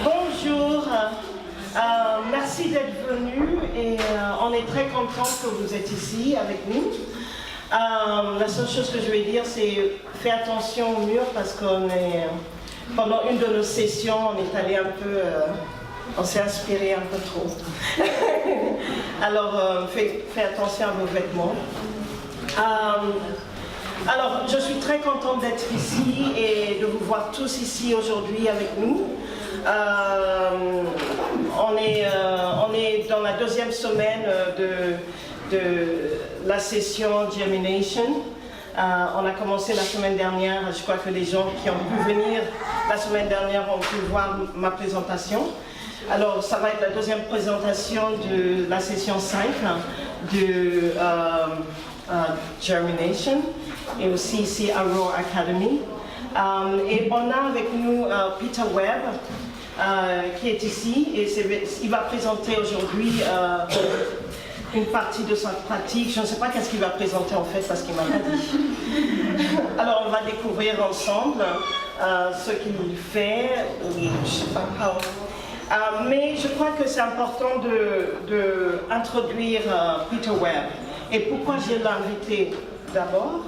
Bonjour, merci d'être venu et on est très content que vous êtes ici avec nous. La seule chose que je vais dire, c'est faire attention au mur parce qu'on est, pendant une de nos sessions, on est allé un peu, on s'est inspiré un peu trop. Alors, faites attention à vos vêtements. Alors, je suis très contente d'être ici et de vous voir tous ici aujourd'hui avec nous. On est dans la deuxième semaine de la session Germination. On a commencé la semaine dernière. Je crois que les gens qui ont pu venir la semaine dernière ont pu voir ma présentation. Alors, ça va être la deuxième présentation de la session 5 de Germination et aussi ici à Jour, Académie. Et on a avec nous Peter Webb qui est ici et il va présenter aujourd'hui une partie de sa pratique. Je ne sais pas qu'est-ce qu'il va présenter en fait parce qu'il m'a pas dit. Alors on va découvrir ensemble ce qu'il fait. Je sais pas mais je crois que c'est important de introduire Peter Webb. Et pourquoi je l'ai invité d'abord?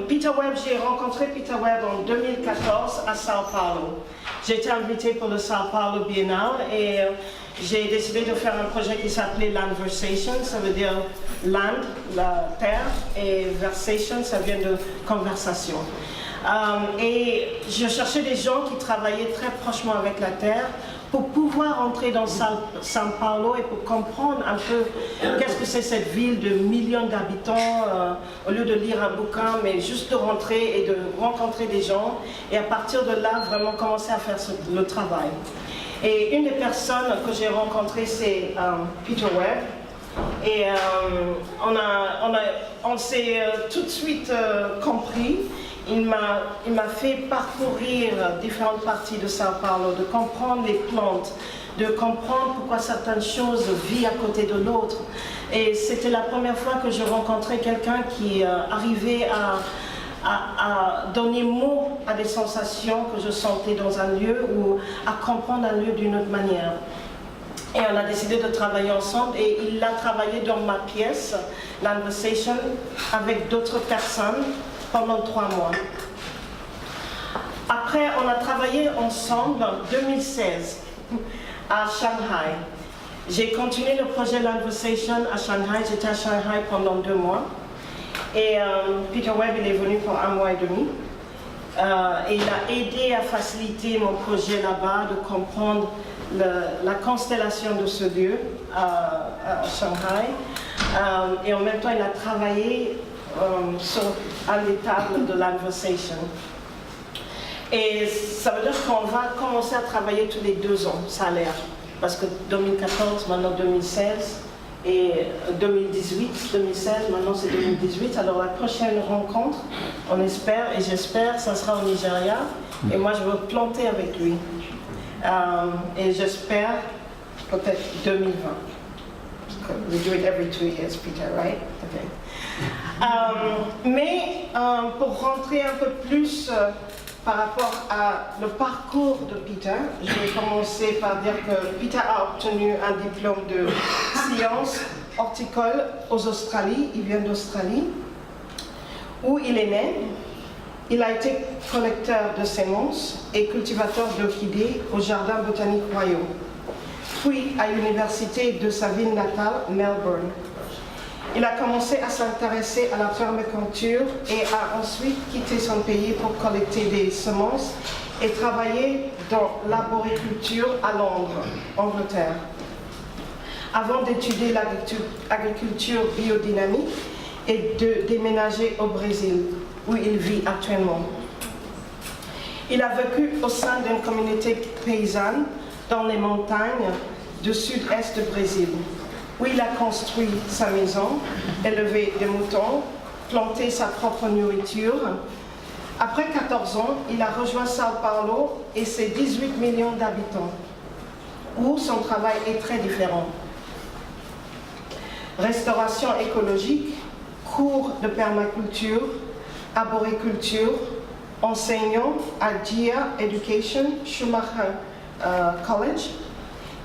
Peter Webb, j'ai rencontré Peter Webb en 2014 à Sao Paulo. J'ai été invitée pour le Sao Paulo Biennale et j'ai décidé de faire un projet qui s'appelait Landversation, ça veut dire land, la terre, et versation, ça vient de conversation. Et je cherchais des gens qui travaillaient très prochement avec la terre pour pouvoir entrer dans Sao Paulo et pour comprendre un peu qu'est-ce que c'est cette ville de millions d'habitants, au lieu de lire un bouquin, mais juste de rentrer et de rencontrer des gens et à partir de là, vraiment commencer à faire le travail. Et une des personnes que j'ai rencontrées, c'est Peter Webb. Et on s'est tout de suite compris. Il m'a fait parcourir différentes parties de Sao Paulo, de comprendre les plantes, de comprendre pourquoi certaines choses vivent à côté de l'autre. Et c'était la première fois que je rencontrais quelqu'un qui arrivait à donner mot à des sensations que je sentais dans un lieu ou à comprendre un lieu d'une autre manière. Et on a décidé de travailler ensemble et il a travaillé dans ma pièce, Landversation, avec d'autres personnes pendant 3 mois. Après, on a travaillé ensemble en 2016 à Shanghai. J'ai continué le projet Landversation à Shanghai. J'étais à Shanghai pendant 2 mois. Et Peter Webb, il est venu pour 1 mois et demi. Et il a aidé à faciliter mon projet là-bas, de comprendre la constellation de ce lieu à Shanghai. Et en même temps, il a travaillé sur un des tables de Landversation. Et ça veut dire qu'on va commencer à travailler tous les 2 ans, ça a l'air. Parce que 2014, maintenant 2016, et 2018, 2016, maintenant c'est 2018. Alors la prochaine rencontre, on espère, et j'espère, ça sera au Nigeria. Et moi je veux planter avec lui. Et j'espère peut-être 2020. We do it every 2 years, Peter, right? Okay. Mais pour rentrer un peu plus par rapport à le parcours de Peter, je vais commencer par dire que Peter a obtenu un diplôme de sciences horticoles aux Australies. Il vient d'Australie, où il est né. Il a été collecteur de semences et cultivateur d'orchidées au Jardin botanique royaux, puis à l'université de sa ville natale, Melbourne. Il a commencé à s'intéresser à la permaculture et a ensuite quitté son pays pour collecter des semences et travailler dans l'arboriculture à Londres, Angleterre, avant d'étudier l'agriculture biodynamique et de déménager au Brésil, où il vit actuellement. Il a vécu au sein d'une communauté paysanne dans les montagnes du sud-est du Brésil, où il a construit sa maison, élevé des moutons, planté sa propre nourriture. Après 14 ans, il a rejoint Sao Paulo et ses 18 millions d'habitants, où son travail est très différent. Restauration écologique, cours de permaculture, arboriculture, enseignant à GIA Education, Schumacher College.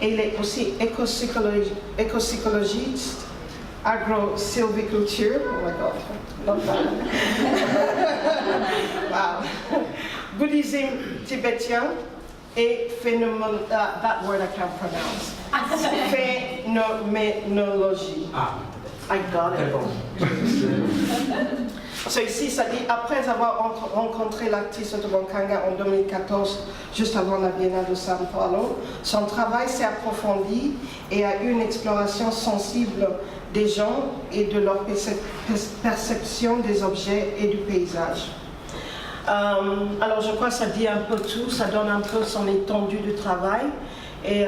Et il est aussi éco-psychologiste, agro-sylviculture, oh my god, not bad. Wow. Bouddhisme tibétien et that word I can't pronounce. Phénoménologie. I got it. So ici, ça dit, après avoir rencontré l'artiste de Nkanga en 2014, juste avant la Biennale de São Paulo, son travail s'est approfondi et a eu une exploration sensible des gens et de leur perception des objets et du paysage. Alors je crois que ça dit un peu tout, ça donne un peu son étendue du travail. Et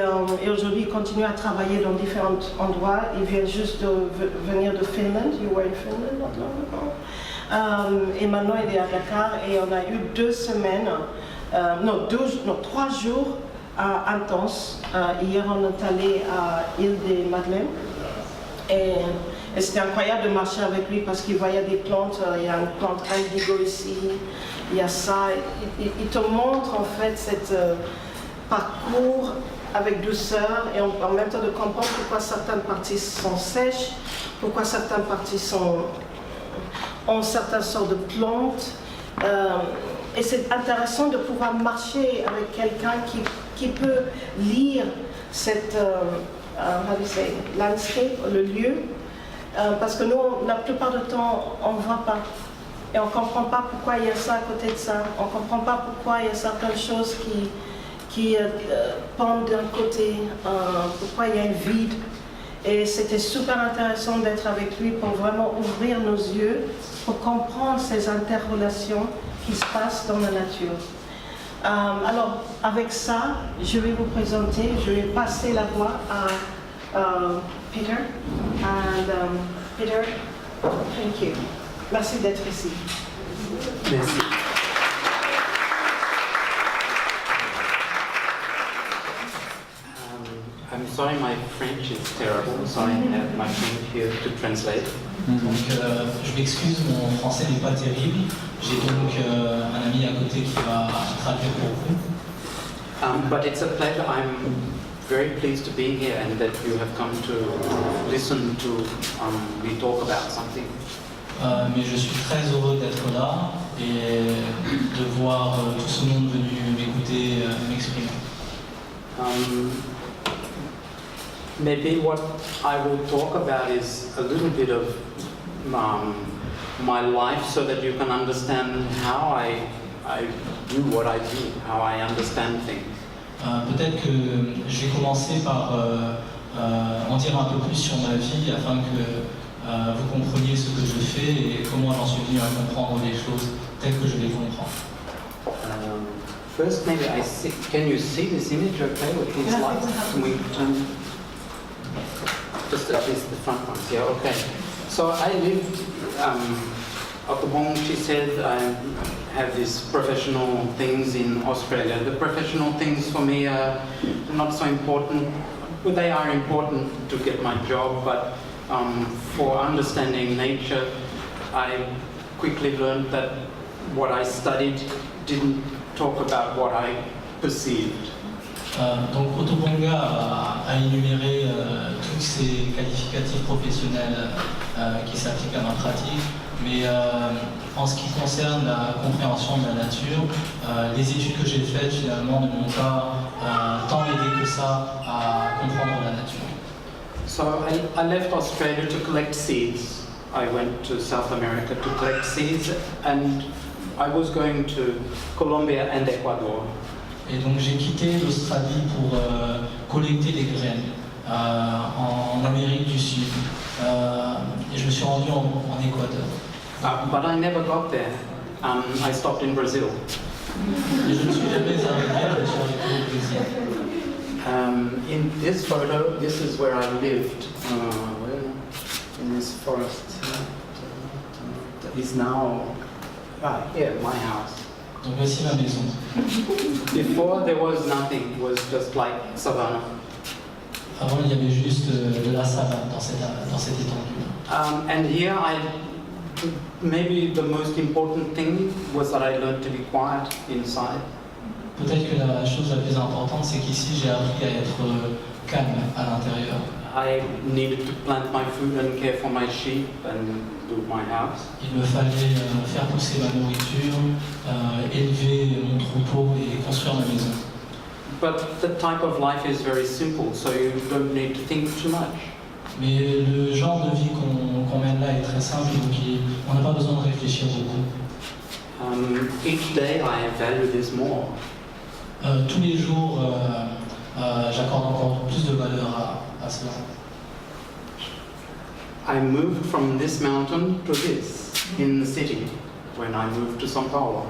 aujourd'hui, il continue à travailler dans différents endroits. Il vient juste de venir de Finlande. You were in Finland not long ago. Et maintenant, il est à Dakar. Et on a eu 3 jours intenses. Hier, on est allé à l'île des Madeleines. Et c'était incroyable de marcher avec lui parce qu'il voyait des plantes. Il y a une plante indigo ici. Il y a ça. Il te montre en fait cet parcours avec douceur et en même temps de comprendre pourquoi certaines parties sont sèches, pourquoi certaines parties ont certaines sortes de plantes. Et c'est intéressant de pouvoir marcher avec quelqu'un qui peut lire cette landscape, le lieu, parce que nous, la plupart du temps, on ne voit pas. Et on ne comprend pas pourquoi il y a ça à côté de ça. On ne comprend pas pourquoi il y a certaines choses qui pendent d'un côté, pourquoi il y a un vide. Et c'était super intéressant d'être avec lui pour vraiment ouvrir nos yeux, pour comprendre ces interrelations qui se passent dans la nature. Alors, avec ça, je vais vous présenter, je vais passer la voix à Peter. And Peter, thank you. Merci d'être ici. Merci. I'm sorry, my French is terrible, so I have my friend here to translate. Donc, je m'excuse, mon français n'est pas terrible. J'ai donc un ami à côté qui va traduire pour vous. But it's a pleasure. I'm very pleased to be here and that you have come to listen to me talk about something. Mais je suis très heureux d'être là et de voir tout ce monde venu m'écouter m'exprimer. Maybe what I will talk about is a little bit of my life so that you can understand how I do what I do, how I understand things. Peut-être que je vais commencer par en dire un peu plus sur ma vie afin que vous compreniez ce que je fais et comment j'en suis venu à comprendre les choses telles que je les comprends. First, maybe can you see this image okay with these lights? Can we turn? Just at least the front ones, yeah, okay. So I lived, she said I have these professional things in Australia. The professional things for me are not so important. Well, they are important to get my job, but for understanding nature, I quickly learned that what I studied didn't talk about what I perceived. Donc Otoponga a énuméré tous ces qualificatifs professionnels qui s'appliquent à ma pratique, mais en ce qui concerne la compréhension de la nature, les études que j'ai faites finalement ne m'ont pas tant aidé que ça à comprendre la nature. So I left Australia to collect seeds. I went to South America to collect seeds and I was going to Colombia and Ecuador. Et donc j'ai quitté l'Australie pour collecter des graines en Amérique du Sud. Et je me suis rendu en Équateur. But I never got there. I stopped in Brazil. Et je ne suis jamais arrivé, je suis arrivé au Brésil. In this photo, this is where I lived. In this forest. It's now here, my house. Donc voici ma maison. Before there was nothing, it was just like savannah. Avant il y avait juste de la savane dans cette étendue. And here I maybe the most important thing was that I learned to be quiet inside. Peut-être que la chose la plus importante, c'est qu'ici j'ai appris à être calme à l'intérieur. I needed to plant my food and care for my sheep and build my house. Il me fallait faire pousser ma nourriture, élever mon troupeau et construire ma maison. But the type of life is very simple, so you don't need to think too much. Mais le genre de vie qu'on mène là est très simple, donc on n'a pas besoin de réfléchir beaucoup. Each day I value this more. Tous les jours, j'accorde encore plus de valeur à cela. I moved from this mountain to this in the city when I moved to São Paulo.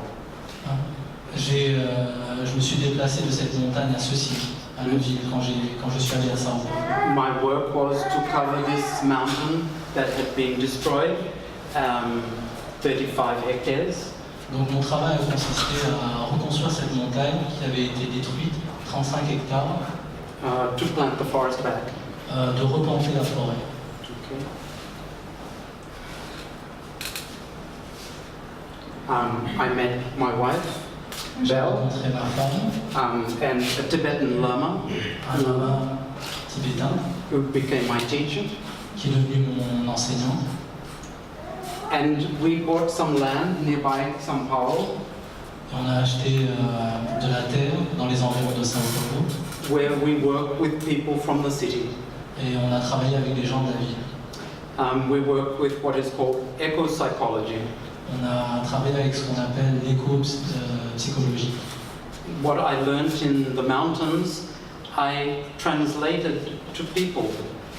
Je me suis déplacé de cette montagne à ceci, à la ville, quand je suis allé à São Paulo. My work was to cover this mountain that had been destroyed, 35 hectares. Donc mon travail a consisté à reconstruire cette montagne qui avait été détruite, 35 hectares, to plant the forest back. De replanter la forêt. Okay. I met my wife, J'ai Belle, rencontré ma femme, and a Tibetan lama un lama tibétain, who became my teacher. qui est devenu mon enseignant. And we bought some land nearby São Paulo, Et on a acheté de la terre dans les environs de São Paulo. where we work with people from the city. Et on a travaillé avec des gens de la ville. We work with what is called eco-psychology. On a travaillé avec ce qu'on appelle l'éco-psychologie. What I learned in the mountains, I translated to people.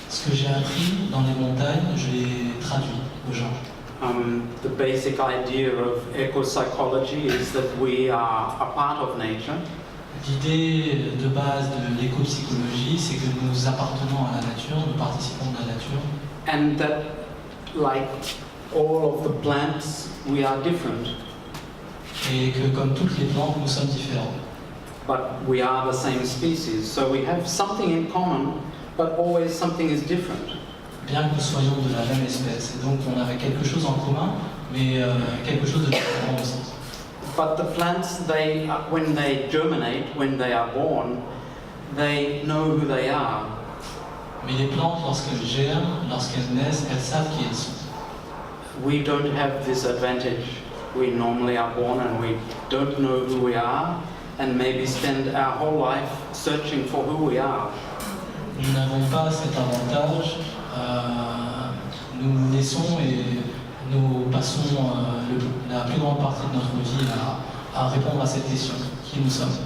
Ce que j'ai appris dans les montagnes, je l'ai traduit aux gens. The basic idea of eco-psychology is that we are a part of nature. L'idée de base de l'éco-psychologie, c'est que nous appartenons à la nature, nous participons de la nature. And that, like all of the plants, we are different. Et que comme toutes les plantes, nous sommes différents. But we are the same species, so we have something in common, but always something is different. Bien que nous soyons de la même espèce. Et donc on avait quelque chose en commun, mais quelque chose de différent aussi. But the plants, when they germinate, when they are born, they know who they are. Mais les plantes, lorsqu'elles germent, lorsqu'elles naissent, elles savent qui elles sont. We don't have this advantage. We normally are born and we don't know who we are, and maybe spend our whole life searching for who we are. Nous n'avons pas cet avantage. Nous naissons et nous passons la plus grande partie de notre vie à répondre à cette question, qui nous sommes.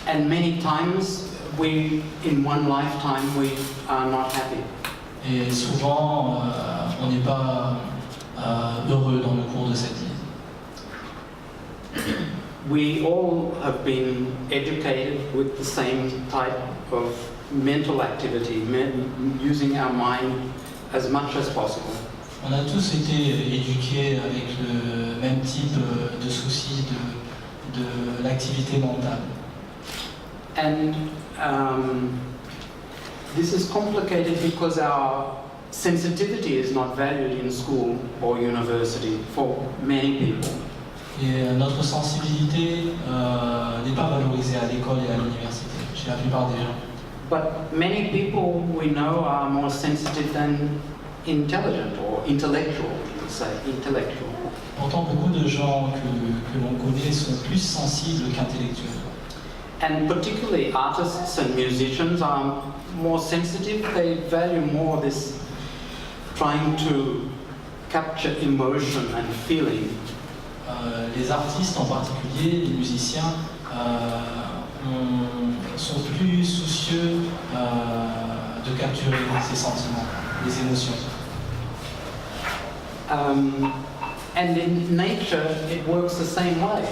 And many times, in one lifetime, we are not happy. Et souvent, on n'est pas heureux dans le cours de cette vie. We all have been educated with the same type of mental activity, using our mind as much as possible. On a tous été éduqués avec le même type de soucis de l'activité mentale. And this is complicated because our sensitivity is not valued in school or university for many people. Et notre sensibilité n'est pas valorisée à l'école et à l'université, chez la plupart des gens. But many people we know are more sensitive than intelligent or intellectual, you would say, intellectual. Pourtant, beaucoup de gens que l'on connaît sont plus sensibles qu'intellectuels. And particularly artists and musicians are more sensitive. They value more this trying to capture emotion and feeling. Les artistes en particulier, les musiciens, sont plus soucieux de capturer ces sentiments, les émotions. And in nature, it works the same way.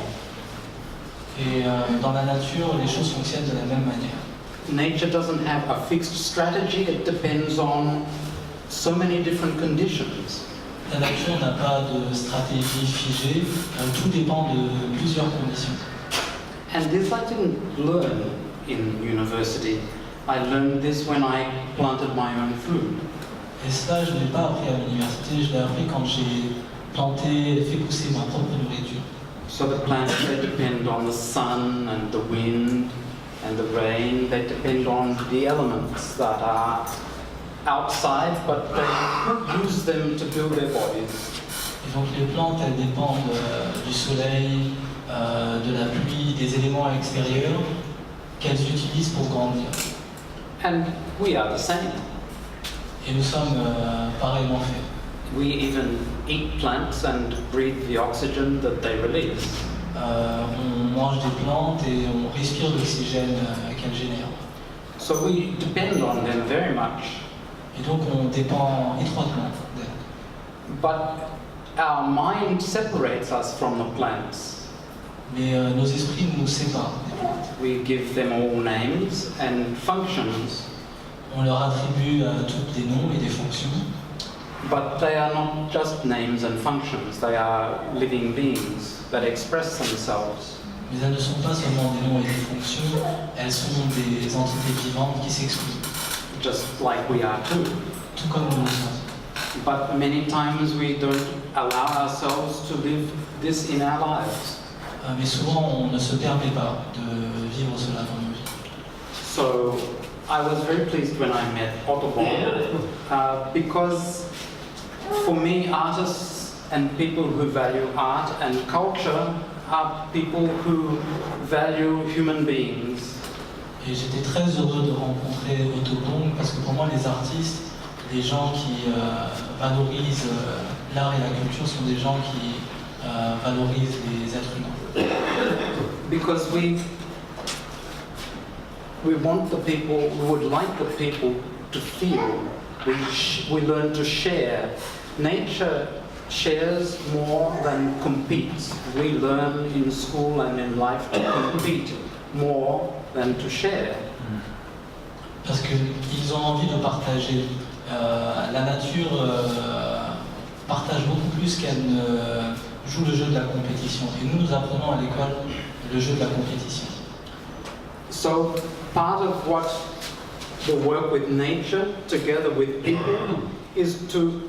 Et dans la nature, les choses fonctionnent de la même manière. Nature doesn't have a fixed strategy. It depends on so many different conditions. La nature n'a pas de stratégie figée, tout dépend de plusieurs conditions. And this I didn't learn in university. I learned this when I planted my own food. Et cela, je ne l'ai pas appris à l'université, je l'ai appris quand j'ai planté, fait pousser ma propre nourriture. So the plants, they depend on the sun and the wind and the rain. They depend on the elements that are outside, but they use them to build their bodies. Et donc les plantes, elles dépendent du soleil, de la pluie, des éléments extérieurs qu'elles utilisent pour grandir. And we are the same. Et nous sommes pareillement faits. We even eat plants and breathe the oxygen that they release. On mange des plantes et on respire l'oxygène qu'elles génèrent. So we depend on them very much. Et donc on dépend étroitement d'elles. But our mind separates us from the plants. Mais nos esprits nous séparent des plantes. We give them all names and functions, On leur attribue toutes des noms et des fonctions. but they are not just names and functions. They are living beings that express themselves. Mais elles ne sont pas seulement des noms et des fonctions, elles sont des entités vivantes qui s'expriment, Just like we are too. tout comme nous le sommes. But many times we don't allow ourselves to live this in our lives. Mais souvent, on ne se permet pas de vivre cela dans nos vies. So I was very pleased when I met Otto because for me, artists and people who value art and culture are people who value human beings. Et j'étais très heureux de rencontrer Otto parce que pour moi, les artistes, les gens qui valorisent l'art et la culture sont des gens qui valorisent les êtres humains. Because we want the people, we would like the people to feel. We learn to share. Nature shares more than competes. We learn in school and in life to compete more than to share. Parce qu'ils ont envie de partager. La nature partage beaucoup plus qu'elle ne joue le jeu de la compétition. Et nous apprenons à l'école le jeu de la compétition. So part of what the work with nature together with people is to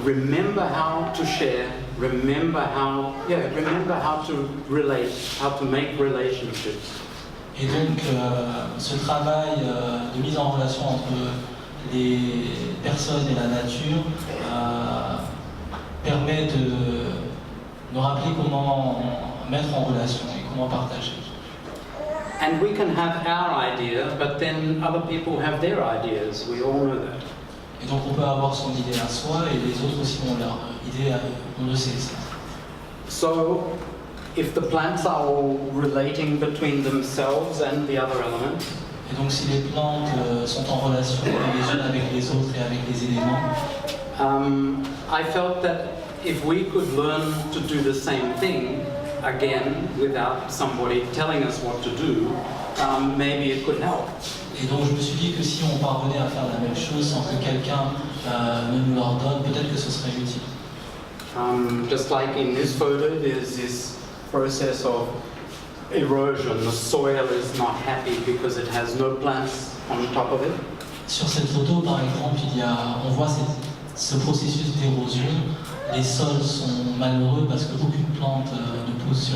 remember how to share, remember how to relate, how to make relationships. Et donc ce travail de mise en relation entre les personnes et la nature permet de nous rappeler comment mettre en relation et comment partager. And we can have our idea, but then other people have their ideas. We all know that. Et donc on peut avoir son idée à soi et les autres aussi ont leur idée, on le sait ça. So if the plants are all relating between themselves and the other elements, Et donc si les plantes sont en relation les unes avec les autres et avec les éléments, I felt that if we could learn to do the same thing again without somebody telling us what to do, maybe it could help. et donc je me suis dit que si on parvenait à faire la même chose sans que quelqu'un ne nous l'ordonne, peut-être que ce serait utile. Just like in this photo, there's this process of erosion. The soil is not happy because it has no plants on top of it. Sur cette photo, par exemple, on voit ce processus d'érosion. Les sols sont malheureux parce qu'aucune plante ne pousse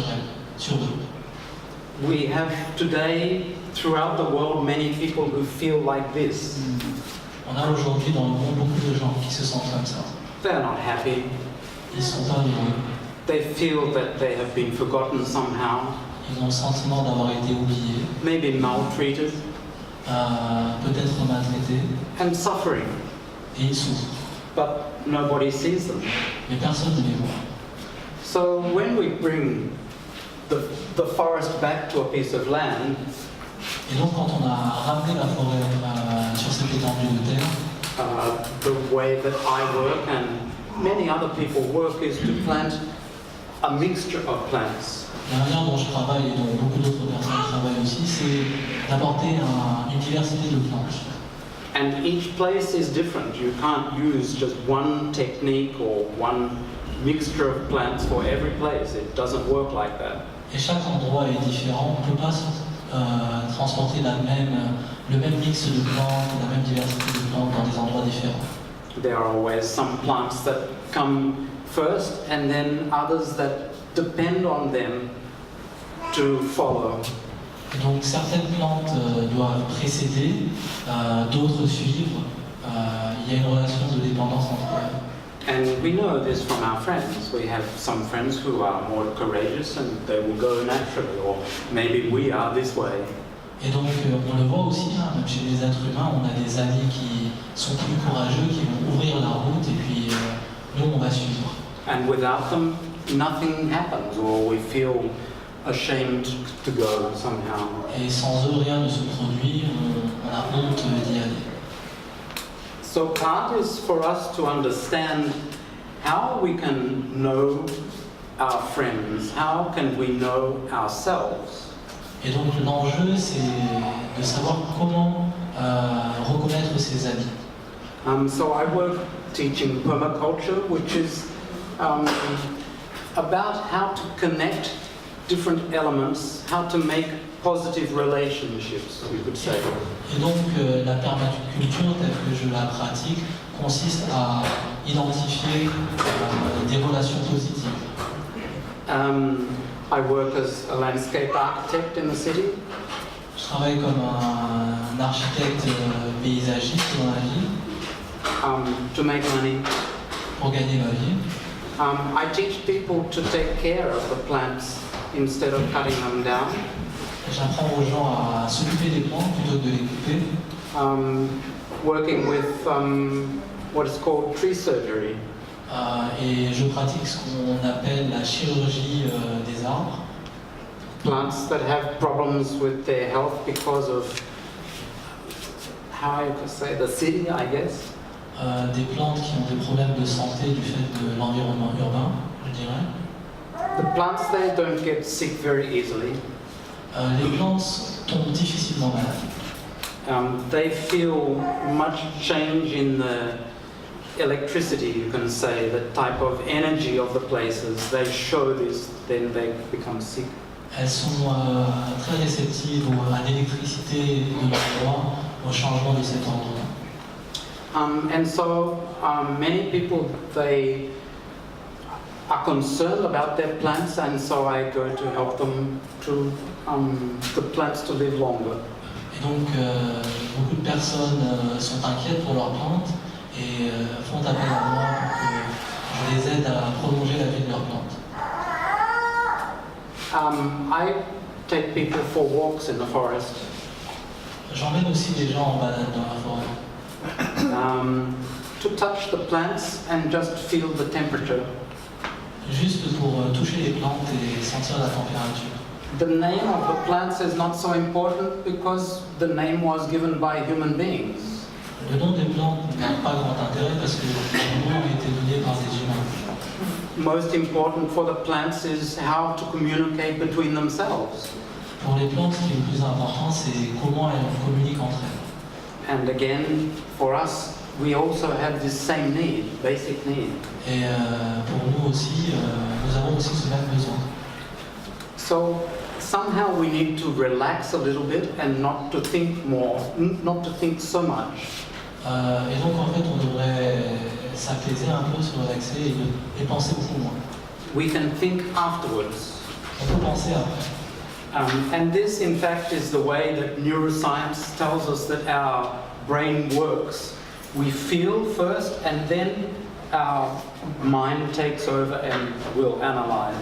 sur eux. We have today, throughout the world, many people who feel like this. On a aujourd'hui dans le monde beaucoup de gens qui se sentent comme ça. They're not happy. Ils ne sont pas heureux. They feel that they have been forgotten somehow, Ils ont le sentiment d'avoir été oubliés, maybe maltreated, peut-être maltraités, and suffering. et ils souffrent. But nobody sees them. Mais personne ne les voit. So when we bring the forest back to a piece of land, Et donc quand on a ramené la forêt sur cette étendue de terre, the way that I work and many other people work is to plant a mixture of plants. la manière dont je travaille et dont beaucoup d'autres personnes travaillent aussi, c'est d'apporter une diversité de plantes. And each place is different. You can't use just one technique or one mixture of plants for every place. It doesn't work like that. Et chaque endroit est différent. On ne peut pas transporter la même le même mix de plantes, la même diversité de plantes dans des endroits différents. There are always some plants that come first and then others that depend on them to follow. Donc certaines plantes doivent précéder, d'autres suivre. Il y a une relation de dépendance entre elles. And we know this from our friends. We have some friends who are more courageous and they will go naturally, or maybe we are this way. Et donc on le voit aussi, hein, même chez les êtres humains, on a des amis qui sont plus courageux, qui vont ouvrir la route et puis nous on va suivre. And without them, nothing happens, or we feel ashamed to go somehow. Et sans eux rien ne se produit, on a honte d'y aller. So part is for us to understand how we can know our friends, how can we know ourselves. Et donc l'enjeu c'est de savoir comment reconnaître ses amis. So I work teaching permaculture, which is about how to connect different elements, how to make positive relationships, we could say. Et donc la permaculture telle que je la pratique consiste à identifier des relations positives. I work as a landscape architect in the city. Je travaille comme un architecte paysagiste dans la ville To make money. pour gagner ma vie. I teach people to take care of the plants instead of cutting them down. J'apprends aux gens à s'occuper des plantes plutôt que de les couper. Working with what is called tree surgery. Et je pratique ce qu'on appelle la chirurgie des arbres. Plants that have problems with their health because of, how I could say, the city, I guess. Des plantes qui ont des problèmes de santé du fait de l'environnement urbain, je dirais. The plants there don't get sick very easily. Les plantes tombent difficilement malades. They feel much change in the electricity, you can say, the type of energy of the places. They show this, then they become sick. Elles sont très réceptives à l'électricité de l'endroit, au changement de cet endroit. And so many people, they are concerned about their plants, and so I go to help them to the plants to live longer. Et donc beaucoup de personnes sont inquiètes pour leurs plantes et font appel à moi pour que je les aide à prolonger la vie de leurs plantes. I take people for walks in the forest. J'emmène aussi des gens en balade dans la forêt. To touch the plants and just feel the temperature. Juste pour toucher les plantes et sentir la température. The name of the plants is not so important because the name was given by human beings. Le nom des plantes n'a pas grand intérêt parce que le nom a été donné par des humains. Most important for the plants is how to communicate between themselves. Pour les plantes, ce qui est le plus important, c'est comment elles communiquent entre elles. And again, for us, we also have this same need, basic need. Et pour nous aussi, nous avons aussi ce même besoin. So somehow we need to relax a little bit and not to think more, not to think so much. Et donc en fait, on devrait s'apaiser un peu, se relaxer et penser beaucoup moins. We can think afterwards. On peut penser après. And this, in fact, is the way that neuroscience tells us that our brain works. We feel first, and then our mind takes over and will analyze.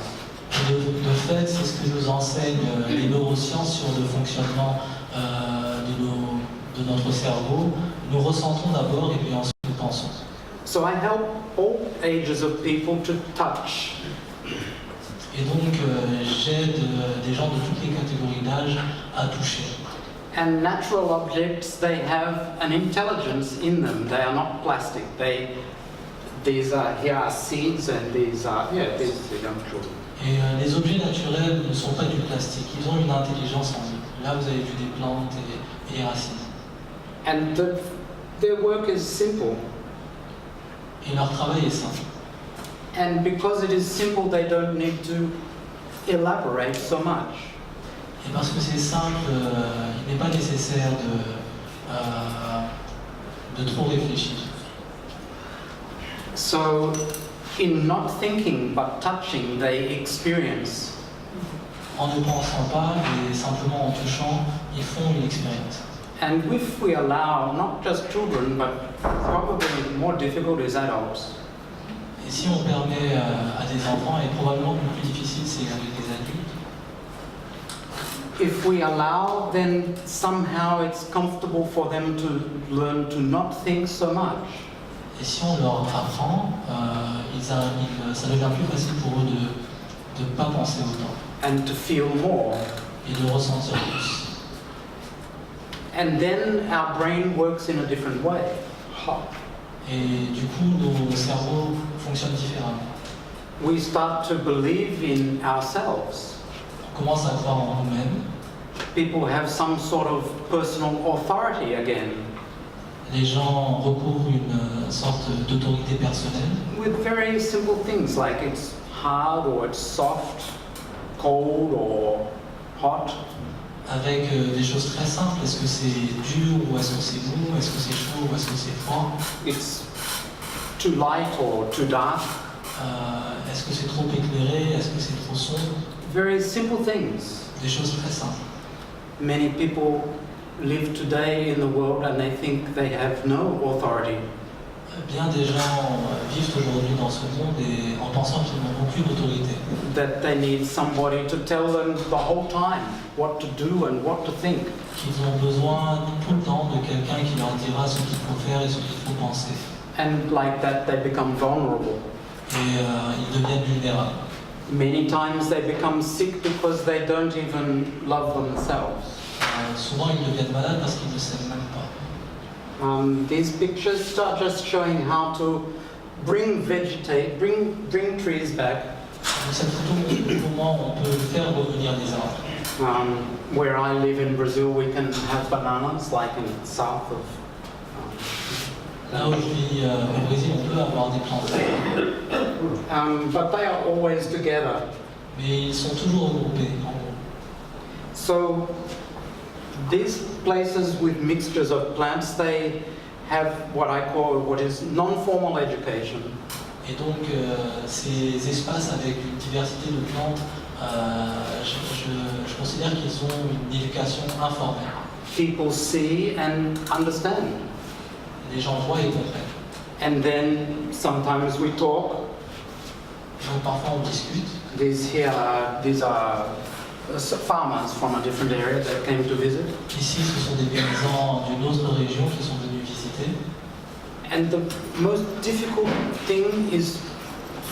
De fait, c'est ce que nous enseignent les neurosciences sur le fonctionnement de notre cerveau. Nous ressentons d'abord et puis ensuite nous pensons. So I help all ages of people to touch. Et donc j'aide des gens de toutes les catégories d'âge à toucher. And natural objects, they have an intelligence in them. They are not plastic. These are, here are seeds, and these are, these are young children. Et les objets naturels ne sont pas du plastique, ils ont une intelligence en eux. Là, vous avez vu des plantes et des racines. And their work is simple. Et leur travail est simple. And because it is simple, they don't need to elaborate so much. Et parce que c'est simple, il n'est pas nécessaire de trop réfléchir. So, in not thinking but touching, they experience. En ne pensant pas et simplement en touchant, ils font une expérience. And if we allow not just children, but probably more difficult as adults, Et si on permet à des enfants, et probablement que le plus difficile c'est avec des adultes, if we allow, then somehow it's comfortable for them to learn to not think so much. et si on leur apprend, ça devient plus facile pour eux de ne pas penser autant And to feel more. et de ressentir plus. And then our brain works in a different way. Et du coup, nos cerveaux fonctionnent différemment. We start to believe in ourselves. On commence à croire en nous-mêmes. People have some sort of personal authority again, Les gens recouvrent une sorte d'autorité personnelle with very simple things like it's hard or it's soft, cold or hot. avec des choses très simples. Est-ce que c'est dur ou est-ce que c'est mou? Est-ce que c'est chaud ou est-ce que c'est froid? It's too light or too dark. Est-ce que c'est trop éclairé? Est-ce que c'est trop sombre? Very simple things. Des choses très simples. Many people live today in the world and they think they have no authority. Bien des gens vivent aujourd'hui dans ce monde et en pensant qu'ils n'ont aucune autorité. That they need somebody to tell them the whole time what to do and what to think. Qu'ils ont besoin tout le temps de quelqu'un qui leur dira ce qu'il faut faire et ce qu'il faut penser. And like that they become vulnerable. Et ils deviennent vulnérables. Many times they become sick because they don't even love themselves. Souvent ils deviennent malades parce qu'ils ne s'aiment même pas. These pictures are just showing how to bring trees back. Cette photo montre comment on peut faire revenir des arbres. Where I live in Brazil, we can have bananas, like in the south of. Là où je vis au Brésil, on peut avoir des plantes. But they are always together. Mais ils sont toujours regroupés, en gros. So these places with mixtures of plants, they have what is non-formal education. Et donc, ces espaces avec une diversité de plantes, je considère qu'ils ont une éducation informelle. People see and understand. Les gens voient et comprennent. And then sometimes we talk. Donc parfois on discute. These are farmers from a different area that came to visit. Ici, ce sont des paysans d'une autre région qui sont venus visiter. And the most difficult thing is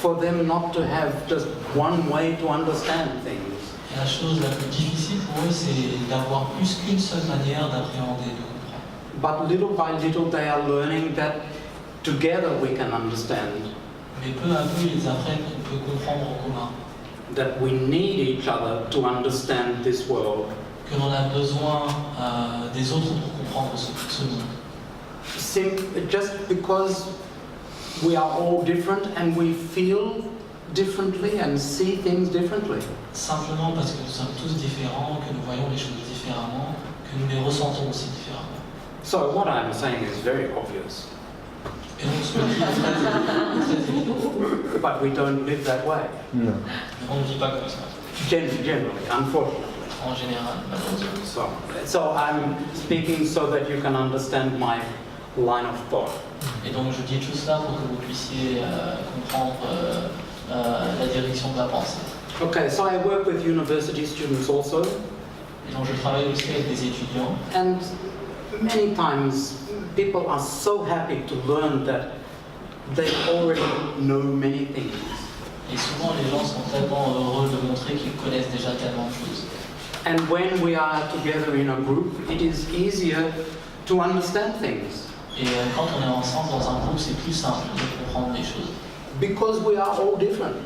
for them not to have just one way to understand things. Et la chose la plus difficile pour eux, c'est d'avoir plus qu'une seule manière d'appréhender, de comprendre. But little by little they are learning that together we can understand. Mais peu à peu, ils apprennent qu'on peut comprendre en commun. That we need each other to understand this world. Que l'on a besoin des autres pour comprendre ce monde. Just because we are all different and we feel differently and see things differently. Simplement parce que nous sommes tous différents, que nous voyons les choses différemment, que nous les ressentons aussi différemment. So what I'm saying is very obvious. Et donc ce que je dis est très évident. But we don't live that way. No. On ne vit pas comme ça. Generally, unfortunately. En général, malheureusement. So I'm speaking so that you can understand my line of thought. Et donc je dis tout cela pour que vous puissiez comprendre la direction de la pensée. Okay, so I work with university students also. Et donc je travaille aussi avec des étudiants. And many times people are so happy to learn that they already know many things. Et souvent les gens sont tellement heureux de montrer qu'ils connaissent déjà tellement de choses. And when we are together in a group, it is easier to understand things. Et quand on est ensemble dans un groupe, c'est plus simple de comprendre les choses. Because we are all different.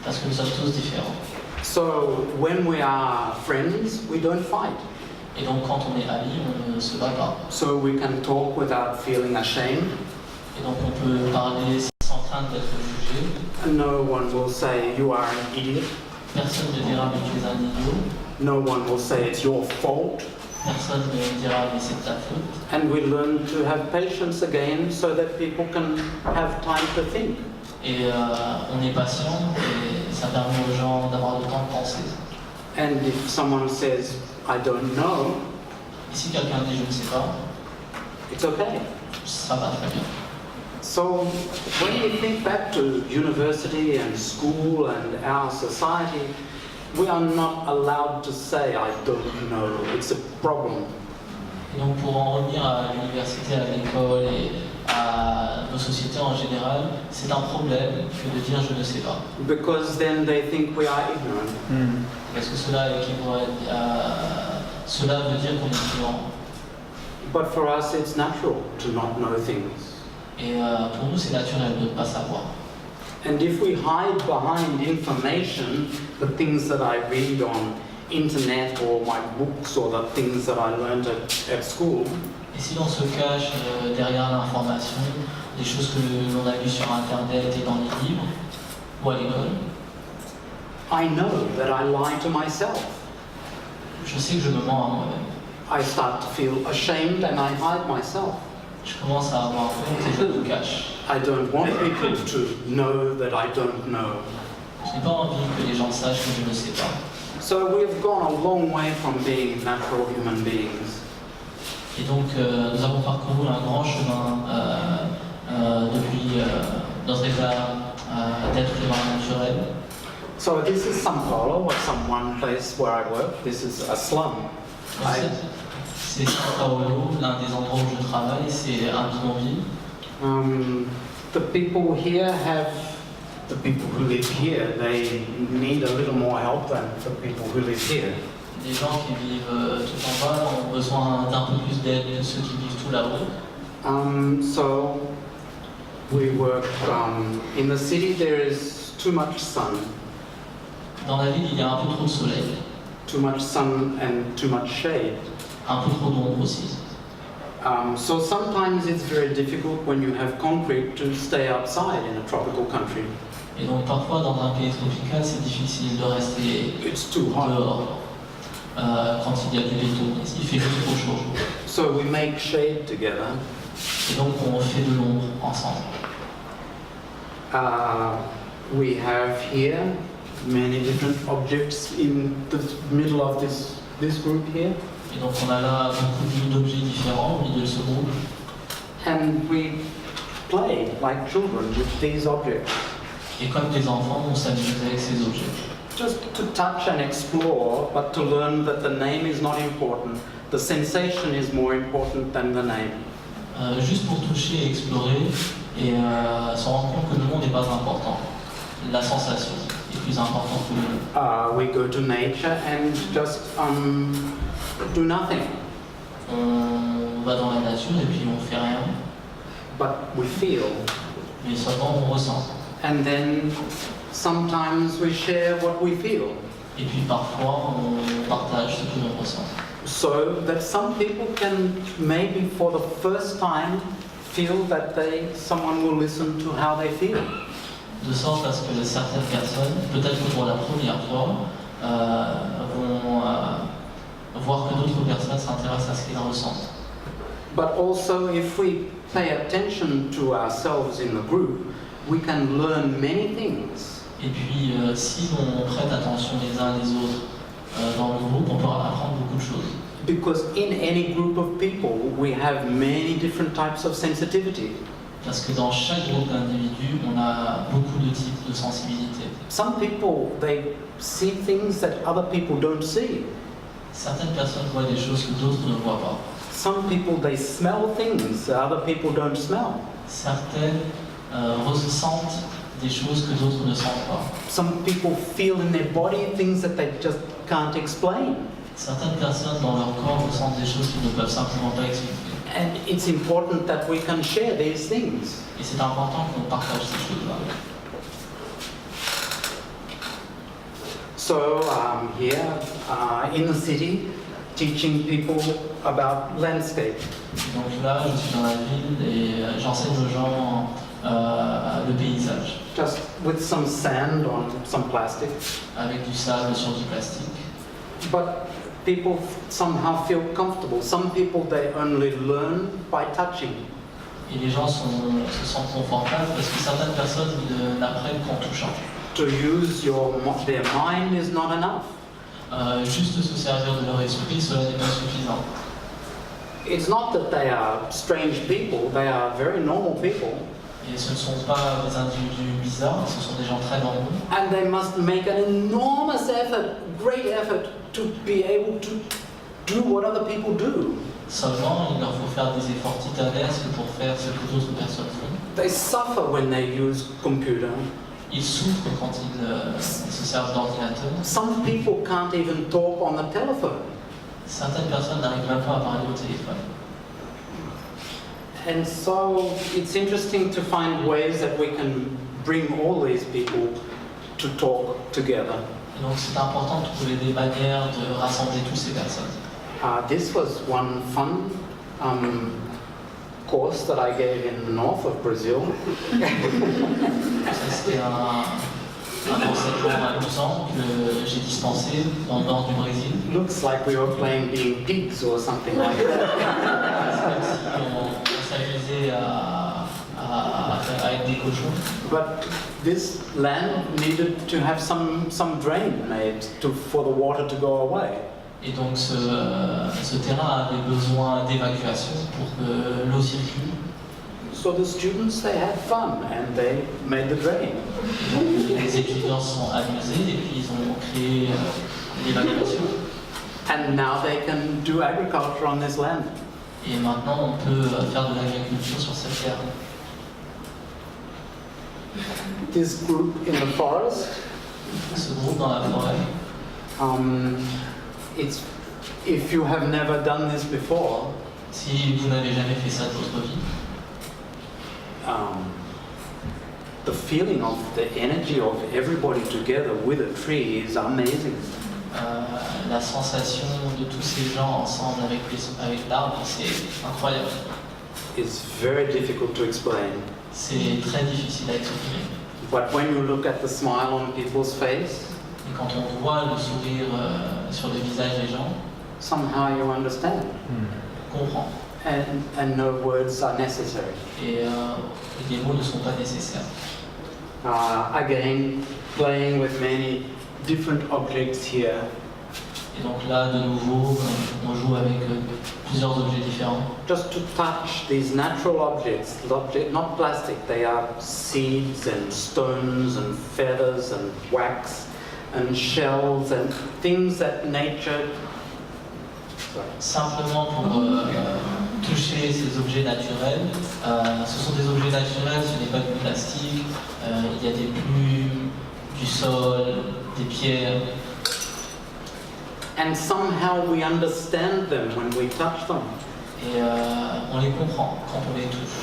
Parce que nous sommes tous différents. So when we are friends, we don't fight. Et donc quand on est amis, on ne se bat pas. So we can talk without feeling ashamed. Et donc on peut parler sans crainte d'être jugé. And no one will say you are an idiot. Personne ne dira mais tu es un idiot. No one will say it's your fault. personne ne me dira mais c'est de ta faute. And we learn to have patience again so that people can have time to think. Et on est patient et ça permet aux gens d'avoir le temps de penser. And if someone says, I don't know, Et si quelqu'un dit je ne sais pas, it's okay. ça va très bien. So when we think back to university and school and our society, we are not allowed to say, I don't know. It's a problem. Et donc pour en revenir à l'université, à l'école et à nos sociétés en général, c'est un problème que de dire je ne sais pas. Because then they think we are ignorant. Parce que cela veut dire qu'on est ignorant. But for us, it's natural to not know things. Et pour nous, c'est naturel de ne pas savoir. And if we hide behind information, the things that I read on internet or my books or the things that I learned at school, Et si on se cache derrière l'information, des choses que l'on a vues sur Internet et dans les livres ou à l'école, I know that I lie to myself. je sais que je me mens à moi-même. I start to feel ashamed and I hide myself. Je commence à avoir honte et je me cache. I don't want people to know that I don't know. Je n'ai pas envie que les gens sachent que je ne sais pas. So we've gone a long way from being natural human beings. Et donc, nous avons parcouru un grand chemin depuis notre état d'être humain naturel. So this is São Paulo, one place where I work. This is a slum. C'est São Paulo, l'un des endroits où je travaille, c'est un bidonville. The people who live here, they need a little more help than the people who live here. Les gens qui vivent tout en bas ont besoin d'un peu plus d'aide que ceux qui vivent tout là-haut. So we work in the city. There is too much sun. Dans la ville, il y a un peu trop de soleil, Too much sun and too much shade. un peu trop d'ombre aussi. So sometimes it's very difficult when you have concrete to stay outside in a tropical country. Et donc parfois dans un pays tropical, c'est difficile de rester It's too hot. dehors quand il y a du béton, il fait juste trop chaud. So we make shade together. Et donc on fait de l'ombre ensemble. We have here many different objects in the middle of this group here. Et donc on a là beaucoup d'objets différents au milieu de ce groupe. And we play like children with these objects. Et comme des enfants, on s'amuse avec ces objets. Just to touch and explore, but to learn that the name is not important. The sensation is more important than the name. Juste pour toucher et explorer et se rendre compte que le monde n'est pas important. La sensation est plus importante que le monde. We go to nature and just do nothing. On va dans la nature et puis on fait rien, But we feel. mais seulement on ressent. And then sometimes we share what we feel. Et puis parfois on partage ce que l'on ressent. So that some people can maybe for the first time feel that someone will listen to how they feel. De sorte à ce que certaines personnes, peut-être que pour la première fois, vont voir que d'autres personnes s'intéressent à ce qu'ils ressentent. But also if we pay attention to ourselves in the group, we can learn many things. Et puis si on prête attention les uns les autres dans le groupe, on peut apprendre beaucoup de choses. Because in any group of people, we have many different types of sensitivity. Parce que dans chaque groupe d'individus, on a beaucoup de types de sensibilité. Some people, they see things that other people don't see. Certaines personnes voient des choses que d'autres ne voient pas. Some people, they smell things that other people don't smell. Certaines ressentent des choses que d'autres ne sentent pas. Some people feel in their body things that they just can't explain. Certaines personnes dans leur corps ressentent des choses qu'ils ne peuvent simplement pas expliquer. And it's important that we can share these things. Et c'est important qu'on partage ces choses-là. So here in the city, teaching people about landscape. Donc là, je suis dans la ville et j'enseigne aux gens le paysage. Just with some sand on some plastic. Avec du sable sur du plastique. But people somehow feel comfortable. Some people, they only learn by touching. Et les gens se sentent confortables parce que certaines personnes n'apprennent qu'en touchant. To use their mind is not enough. Juste se servir de leur esprit, cela n'est pas suffisant. It's not that they are strange people, they are very normal people. Et ce ne sont pas des individus bizarres, ce sont des gens très normaux. And they must make an enormous effort, great effort, to be able to do what other people do. Seulement, il leur faut faire des efforts titanesques pour faire ce que d'autres personnes font. They suffer when they use computer. Ils souffrent quand ils se servent d'ordinateur. Some people can't even talk on the telephone. Certaines personnes n'arrivent même pas à parler au téléphone. And so it's interesting to find ways that we can bring all these people to talk together. Et donc c'est important de trouver des manières de rassembler toutes ces personnes. This was one fun course that I gave in the north of Brazil. Ça, c'était un enseignement amusant que j'ai dispensé dans le nord du Brésil. Looks like we were playing being pigs or something like that. C'est comme si on s'amusait à être des cochons. But this land needed to have some drain made for the water to go away. Et donc ce terrain avait besoin d'évacuation pour que l'eau circule. So the students, they had fun and they made the drain. Donc les étudiants se sont amusés et puis ils ont créé l'évacuation. And now they can do agriculture on this land. Et maintenant on peut faire de l'agriculture sur cette terre. This group in the forest, Ce groupe dans la forêt, if you have never done this before, si vous n'avez jamais fait ça de votre vie, the feeling of the energy of everybody together with a tree is amazing. la sensation de tous ces gens ensemble avec l'arbre, c'est incroyable. It's very difficult to explain. C'est très difficile à exprimer. But when you look at the smile on people's face, Et quand on voit le sourire sur le visage des gens, somehow you understand. on comprend. And no words are necessary. Et les mots ne sont pas nécessaires. Again, playing with many different objects here. Et donc là, de nouveau, on joue avec plusieurs objets différents. Just to touch these natural objects, not plastic, they are seeds and stones and feathers and wax and shells and things that nature... Simplement pour toucher ces objets naturels. Ce sont des objets naturels, ce n'est pas du plastique. Il y a des plumes, du sol, des pierres. And somehow we understand them when we touch them. Et on les comprend quand on les touche.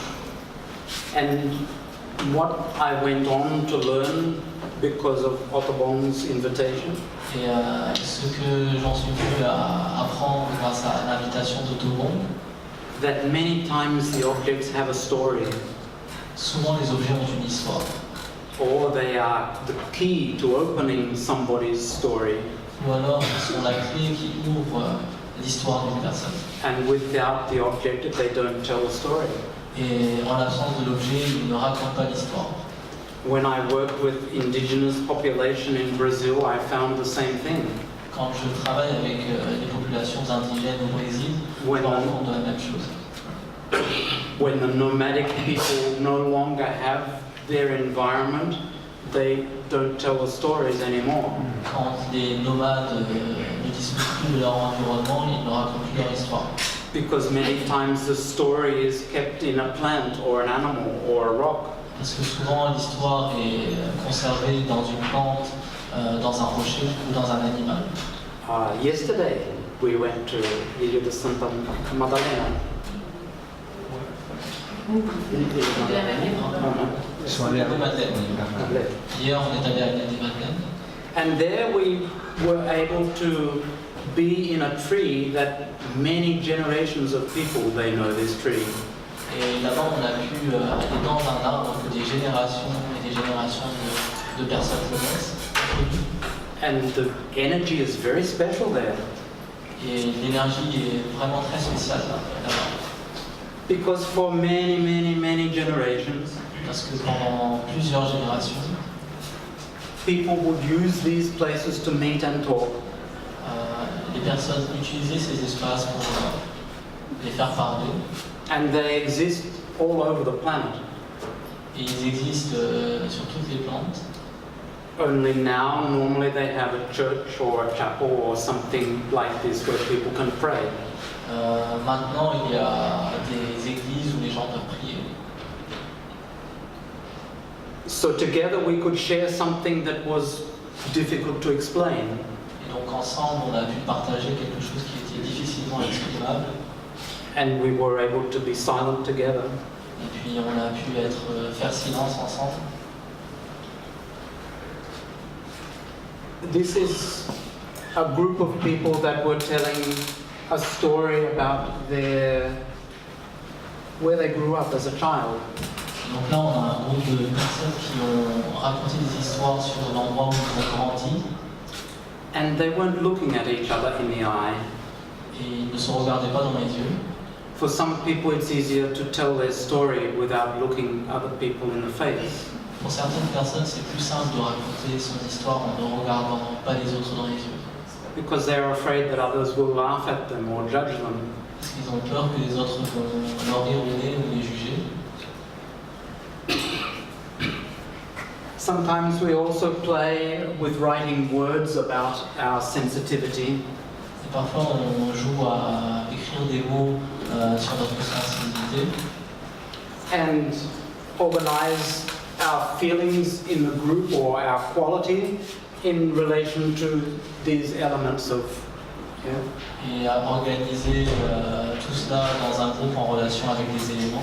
And what I went on to learn because of Otterbohn's invitation, Et ce que j'en suis venu à apprendre grâce à l'invitation d'Autobon, that many times the objects have a story, souvent les objets ont une histoire. or they are the key to opening somebody's story. Ou alors ils sont la clé qui ouvre l'histoire d'une personne. And without the object, they don't tell a story. Et en l'absence de l'objet, ils ne racontent pas l'histoire. When I worked with indigenous population in Brazil, I found the same thing. Quand je travaille avec les populations indigènes au Brésil, je me rends compte de la même chose. When the nomadic people no longer have their environment, they don't tell the stories anymore. Quand les nomades ne discutent plus de leur environnement, ils ne racontent plus leur histoire. Because many times the story is kept in a plant or an animal or a rock. Parce que souvent l'histoire est conservée dans une plante, dans un rocher ou dans un animal. Yesterday we went to Ilha de Santa Madalena. Hier, on est allé à l'île des Madeleines. And there we were able to be in a tree that many generations of people, they know this tree. Et là-bas, on a pu aller dans un arbre que des générations et des générations de personnes connaissent. And the energy is very special there. Et l'énergie est vraiment très spéciale là-bas. Because for many, many, many generations, Parce que pendant plusieurs générations, people would use these places to meet and talk. les personnes utilisaient ces espaces pour les faire parler. And they exist all over the planet. Et ils existent sur toutes les plantes. Only now, normally they have a church or a chapel or something like this where people can pray. Maintenant, il y a des églises où les gens peuvent prier. So together we could share something that was difficult to explain. Et donc ensemble, on a pu partager quelque chose qui était difficilement exprimable. And we were able to be silent together. Et puis on a pu faire silence ensemble. This is a group of people that were telling a story about where they grew up as a child. Donc là, on a un groupe de personnes qui ont raconté des histoires sur l'endroit où ils ont grandi. And they weren't looking at each other in the eye. Et ils ne se regardaient pas dans les yeux. For some people it's easier to tell their story without looking other people in the face. Pour certaines personnes, c'est plus simple de raconter son histoire en ne regardant pas les autres dans les yeux. Because they're afraid that others will laugh at them or judge them. Parce qu'ils ont peur que les autres vont leur rire au nez ou les juger. Sometimes we also play with writing words about our sensitivity. Et parfois, on joue à écrire des mots sur notre sensibilité. And organize our feelings in the group or our quality in relation to these elements of, Et à organiser tout cela dans un groupe en relation avec des éléments.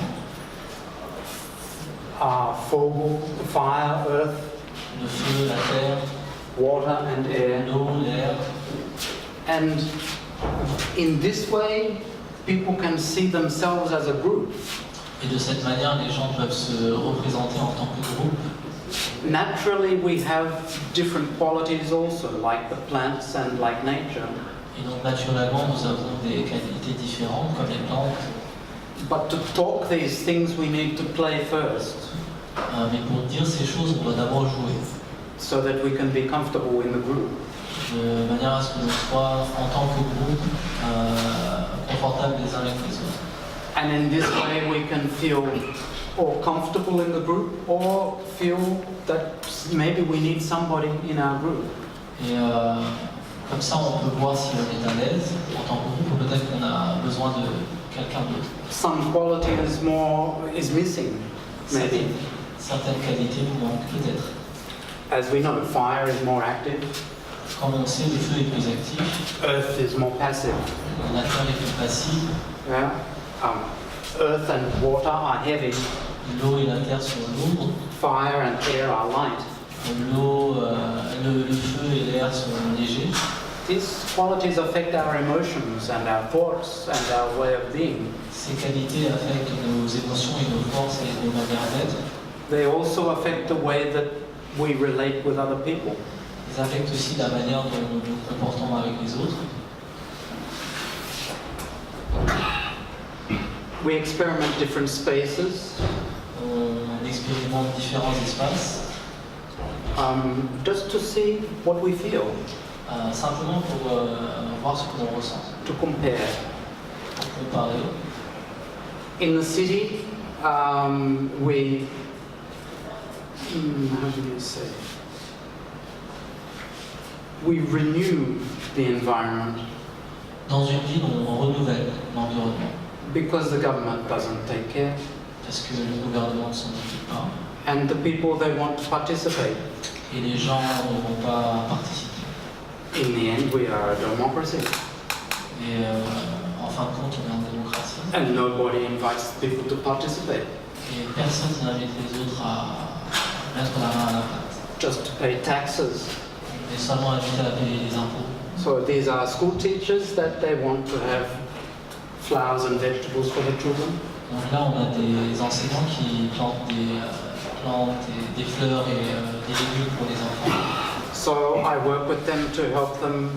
Fire, earth, Le feu, la terre, water and air. l'eau, l'air. And in this way, people can see themselves as a group. Et de cette manière, les gens peuvent se représenter en tant que groupe. Naturally, we have different qualities also, like the plants and like nature. Et donc naturellement, nous avons des qualités différentes comme les plantes. But to talk these things, we need to play first, Mais pour dire ces choses, on doit d'abord jouer. so that we can be comfortable in the group. De manière à ce que l'on soit en tant que groupe confortables les uns avec les autres. And in this way, we can feel or comfortable in the group, or feel that maybe we need somebody in our group. Et comme ça, on peut voir si on est à l'aise en tant que groupe ou peut-être qu'on a besoin de quelqu'un d'autre. Some quality is missing, maybe. Certaines qualités nous manquent peut-être. As we know, fire is more active, Comme on sait, le feu est plus actif, earth is more passive. la terre est plus passive, Yeah? Earth and water are heavy, l'eau et la terre sont lourdes, fire and air are light. l'eau, le feu et l'air sont légers. These qualities affect our emotions and our thoughts and our way of being. Ces qualités affectent nos émotions et nos forces et nos manières d'être. They also affect the way that we relate with other people. Ils affectent aussi la manière dont nous nous comportons avec les autres. We experiment different spaces On expérimente différents espaces, just to see what we feel, simplement pour voir ce que l'on ressent, to compare. pour comparer. In the city, we, how do you say? We renew the environment Dans une ville, on renouvelle l'environnement because the government doesn't take care, parce que le gouvernement ne s'en occupe pas and the people they want to participate. et les gens ne vont pas participer. In the end, we are a democracy, Et en fin de compte, on est en démocratie and nobody invites people to participate, et personne n'invite les autres à mettre la main à la pâte. just to pay taxes. On est seulement invité à payer les impôts. So these are school teachers that they want to have flowers and vegetables for the children. Donc là, on a des enseignants qui plantent des plantes, des fleurs et des légumes pour les enfants. So I work with them to help them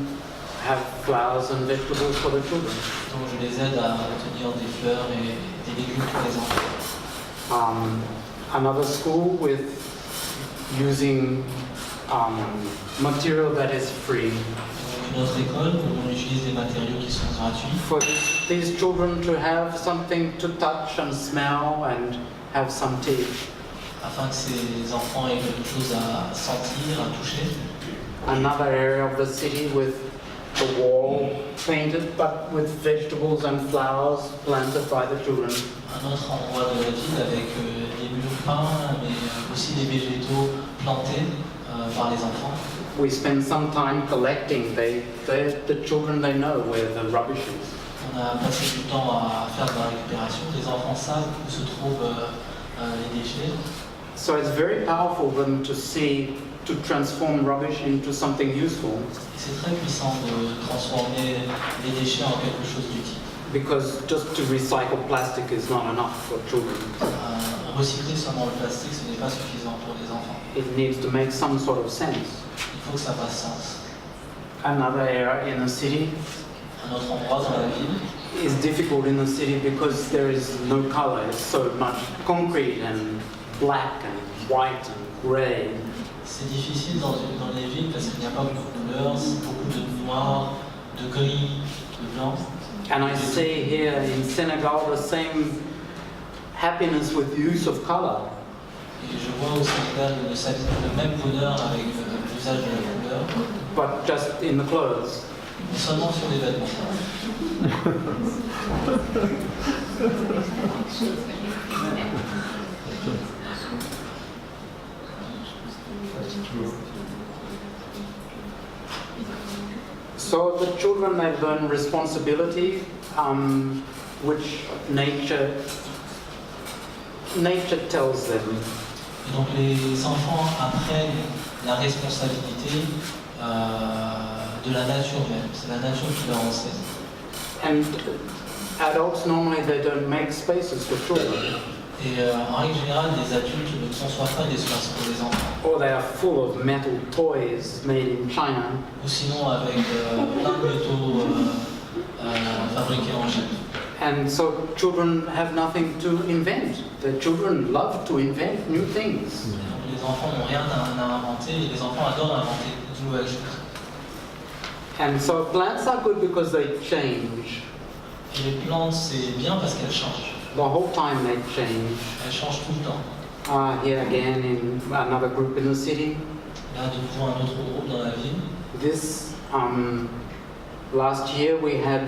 have flowers and vegetables for the children. Donc je les aide à obtenir des fleurs et des légumes pour les enfants. Another school with using material that is free. Une autre école où on utilise des matériaux qui sont gratuits. For these children to have something to touch and smell and have some tea. Afin que ces enfants aient quelque chose à sentir, à toucher. Another area of the city with the wall painted but with vegetables and flowers planted by the children. Un autre endroit de la ville avec des murs peints, mais aussi des végétaux plantés par les enfants. We spend some time collecting. The children, they know where the rubbish is. On a passé du temps à faire de la récupération. Les enfants savent où se trouvent les déchets. So it's very powerful them to see, to transform rubbish into something useful. C'est très puissant de transformer les déchets en quelque chose d'utile. Because just to recycle plastic is not enough for children. Recycler seulement le plastique, ce n'est pas suffisant pour les enfants. It needs to make some sort of sense. Il faut que ça fasse sens. Another area in the city Un autre endroit dans la ville, is difficult in the city because there is no color. It's so much concrete and black and white and grey. c'est difficile dans les villes parce qu'il n'y a pas beaucoup de couleurs, beaucoup de noir, de gris, de blanc. And I see here in Senegal the same happiness with use of color. Et je vois au Sénégal le même bonheur avec l'usage de la couleur, But just in the clothes. mais seulement sur les vêtements. So the children, they learn responsibility, which nature tells them. Et donc les enfants apprennent la responsabilité de la nature même. C'est la nature qui leur enseigne. And adults normally they don't make spaces for children. Et en règle générale, les adultes ne conçoivent pas d'espace pour les enfants. Or they are full of metal toys made in China. Ou sinon avec plein de métaux fabriqués en Chine. And so children have nothing to invent. The children love to invent new things. Donc les enfants n'ont rien à inventer et les enfants adorent inventer de nouvelles choses. And so plants are good because they change. Et les plantes, c'est bien parce qu'elles changent. The whole time they change. Elles changent tout le temps. Here again in another group in the city. Là, de nouveau, un autre groupe dans la ville. This last year we had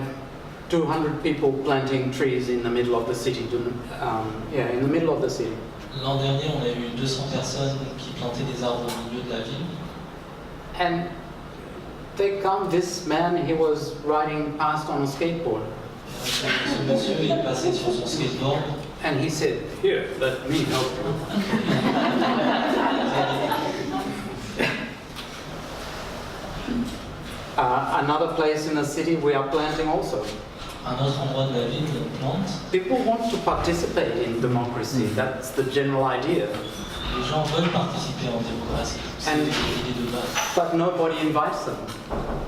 200 people planting trees in the middle of the city. In the middle of the city. L'an dernier, on a eu 200 personnes qui plantaient des arbres au milieu de la ville. And they come, this man, he was riding past on a skateboard. Ce monsieur, il passait sur son skateboard. And he said, "Here, let me help you." Another place in the city we are planting also. Un autre endroit de la ville, on plante. People want to participate in democracy. That's the general idea. Les gens veulent participer en démocratie. C'est l'idée de base. But nobody invites them.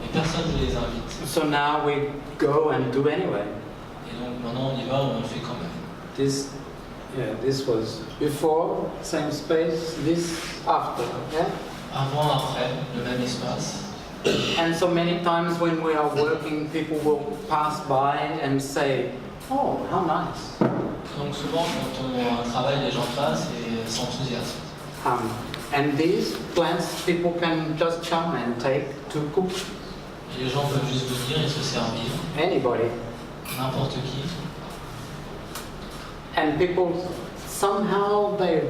Et personne ne les invite. So now we go and do anyway. Et donc maintenant on y va, on le fait quand même. This was before, same space, this after, yeah? Avant, après, le même espace. And so many times when we are working, people will pass by and say, "Oh, how nice." Donc souvent quand on travaille, les gens passent et s'enthousiasment. And these plants, people can just come and take to cook. Et les gens peuvent juste venir et se servir. Anybody. N'importe qui. And people, somehow there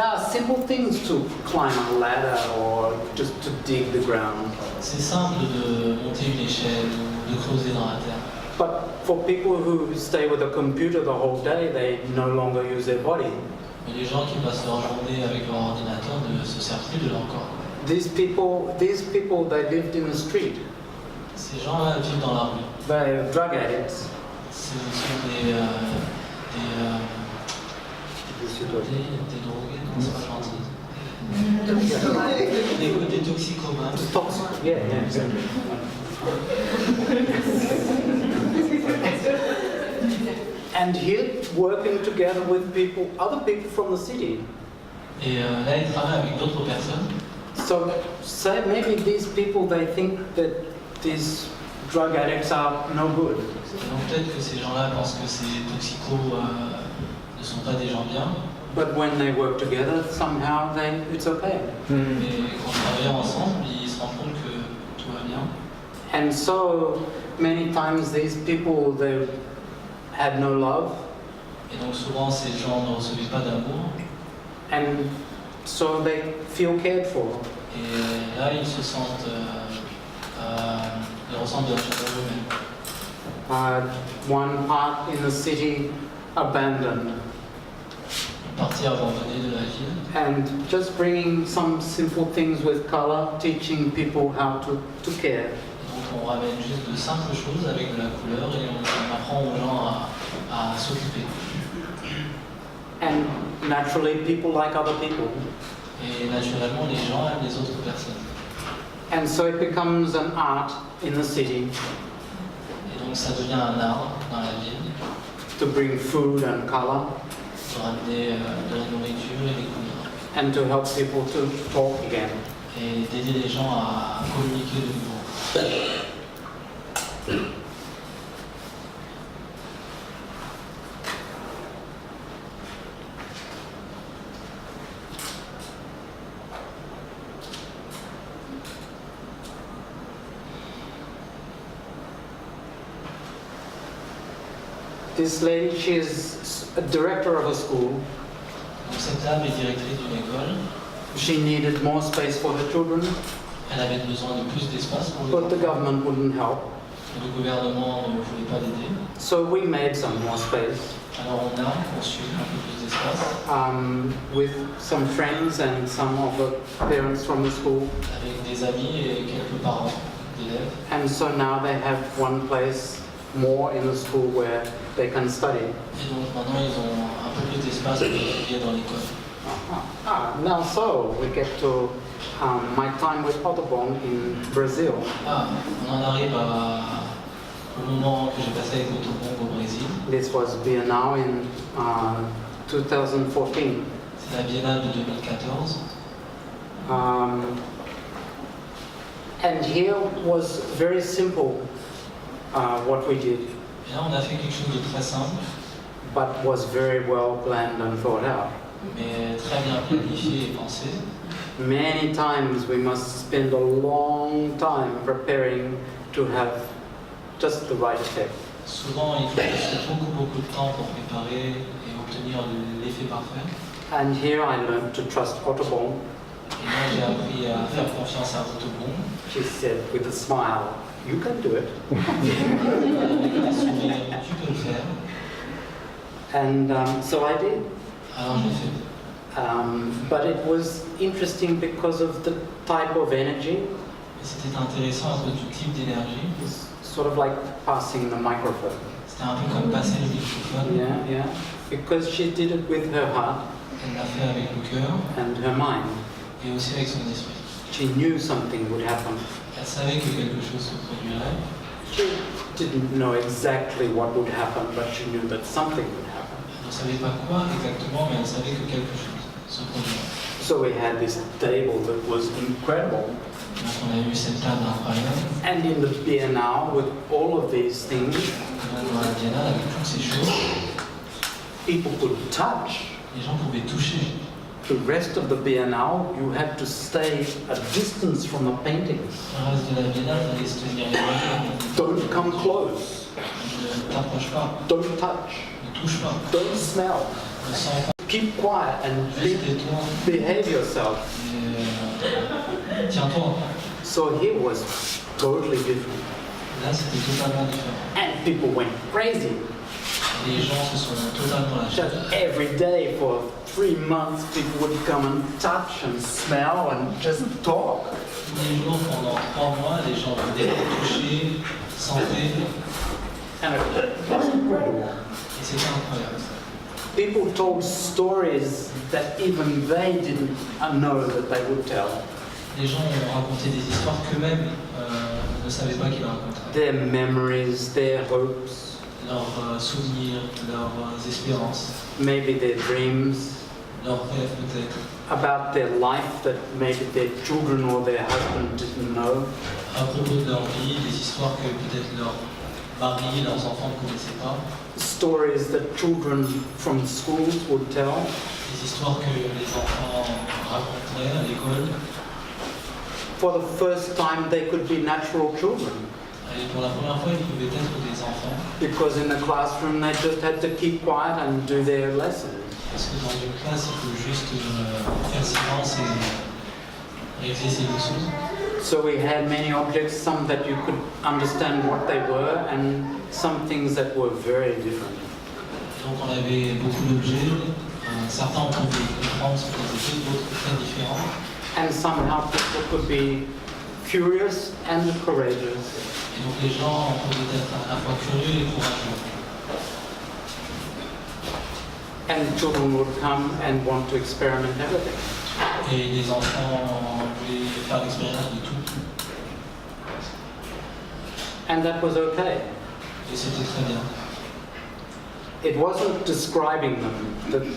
are simple things to climb a ladder or just to dig the ground. C'est simple de monter une échelle ou de creuser dans la terre. But for people who stay with a computer the whole day, they no longer use their body. Mais les gens qui passent leur journée avec leur ordinateur ne se servent plus de leur corps. These people, they lived in the street. Ces gens-là vivent dans la rue. They're drug addicts. Ce sont des drogués, non, c'est pas gentil. Les côtés toxicomanes. Toxic, yeah, exactly. And here, working together with people, other people from the city. Et là, il travaille avec d'autres personnes. So, say maybe these people, they think that these drug addicts are no good. Et donc peut-être que ces gens-là pensent que ces toxicos ne sont pas des gens bien. But when they work together, somehow it's okay. Mais quand ils travaillent ensemble, ils se rendent compte que tout va bien. And so many times these people, they had no love. Et donc souvent ces gens ne recevaient pas d'amour. And so they feel cared for. Et là, ils se sentent, ils ressentent de la chaleur eux-mêmes. One part in the city abandoned. Une partie abandonnée de la ville. And just bringing some simple things with color, teaching people how to care. Donc on ramène juste de simples choses avec de la couleur et on apprend aux gens à s'occuper. And naturally, people like other people. Et naturellement, les gens aiment les autres personnes. And so it becomes an art in the city. Et donc ça devient un art dans la ville. To bring food and color. De ramener de la nourriture et des couleurs. And to help people to talk again. Et d'aider les gens à communiquer de nouveau. This lady, she is a director of a school. Donc cette dame est directrice d'une école. She needed more space for the children. Elle avait besoin de plus d'espace pour les But the enfants. government wouldn't help. Le gouvernement ne voulait pas l'aider. So we made some more space. Alors on a conçu un peu plus d'espace with some friends and some of the parents from the school. avec des amis et quelques parents d'élèves. And so now they have one place more in the school where they can study. Et donc maintenant ils ont un peu plus d'espace pour étudier dans l'école. Now so we get to my time with Audubon in Brazil. On en arrive au moment que j'ai passé avec Audubon au Brésil. This was Biennale in 2014. C'est la Biennale de 2014. And here was very simple what we did, Et là on a fait quelque chose de très simple, but was very well planned and thought out. mais très bien planifié et pensé. Many times we must spend a long time preparing to have just the right effect. Souvent il faut passer beaucoup de temps pour préparer et obtenir l'effet parfait. And here I learned to trust Audubon. Et moi j'ai appris à faire confiance à Audubon. She said with a smile, "You can do it." Avec un sourire, tu peux le faire. And so I did. Alors j'ai fait. But it was interesting because of the type of energy. Et c'était intéressant à cause du type d'énergie. It's sort of like passing the microphone. C'était un peu comme passer le microphone. Yeah. Because she did it with her heart Elle l'a fait avec le cœur and her mind. et aussi avec son esprit. She knew something would happen. Elle savait que quelque chose se produirait. She didn't know exactly what would happen, but she knew that something would happen. Elle ne savait pas quoi exactement, mais elle savait que quelque chose se produirait. So we had this table that was incredible. Donc on a eu cette table incroyable. And in the Biennale, with all of these things, Donc dans la Biennale, avec toutes ces choses, people could touch. les gens pouvaient toucher. The rest of the Biennale, you had to stay a distance from the paintings. Le reste de la Biennale, il fallait se tenir éloigné. Don't come close. Ne t'approche pas, Don't touch. ne touche pas, Don't smell. ne sens pas. Keep quiet and Juste tais-toi behave yourself. et tiens-toi. So here was totally different. Là, c'était totalement différent. And people went crazy. Les gens se sont totalement lâchés. Just every day for 3 months, people would come and touch and smell and just talk. Tous les jours, pendant 3 mois, les gens venaient toucher, sentir, And it was incredible. et c'était incroyable. People told stories that even they didn't know that they would tell. Les gens ont raconté des histoires qu'eux-mêmes ne savaient pas qu'ils racontaient. Their memories, their hopes, Leurs souvenirs, leurs espérances, maybe their dreams, leurs rêves peut-être, about their life that maybe their children or their husband didn't know. à propos de leur vie, des histoires que peut-être leurs maris, leurs enfants ne connaissaient pas, Stories that children from schools would tell. des histoires que les enfants raconteraient à l'école. For the first time, they could be natural children. Et pour la première fois, ils pouvaient être des enfants, Because in the classroom, they just had to keep quiet and do their lessons. parce que dans une classe, il faut juste faire silence et régler ses leçons. So we had many objects, some that you could understand what they were, and some things that were very different. Donc on avait beaucoup d'objets, certains on pouvait comprendre ce qu'ils étaient, d'autres très différents. And somehow people could be curious and courageous. Et donc les gens pouvaient être à la fois curieux et courageux. And children would come and want to experiment everything. Et les enfants voulaient faire l'expérience de tout. And that was okay. Et c'était très bien. It wasn't describing them.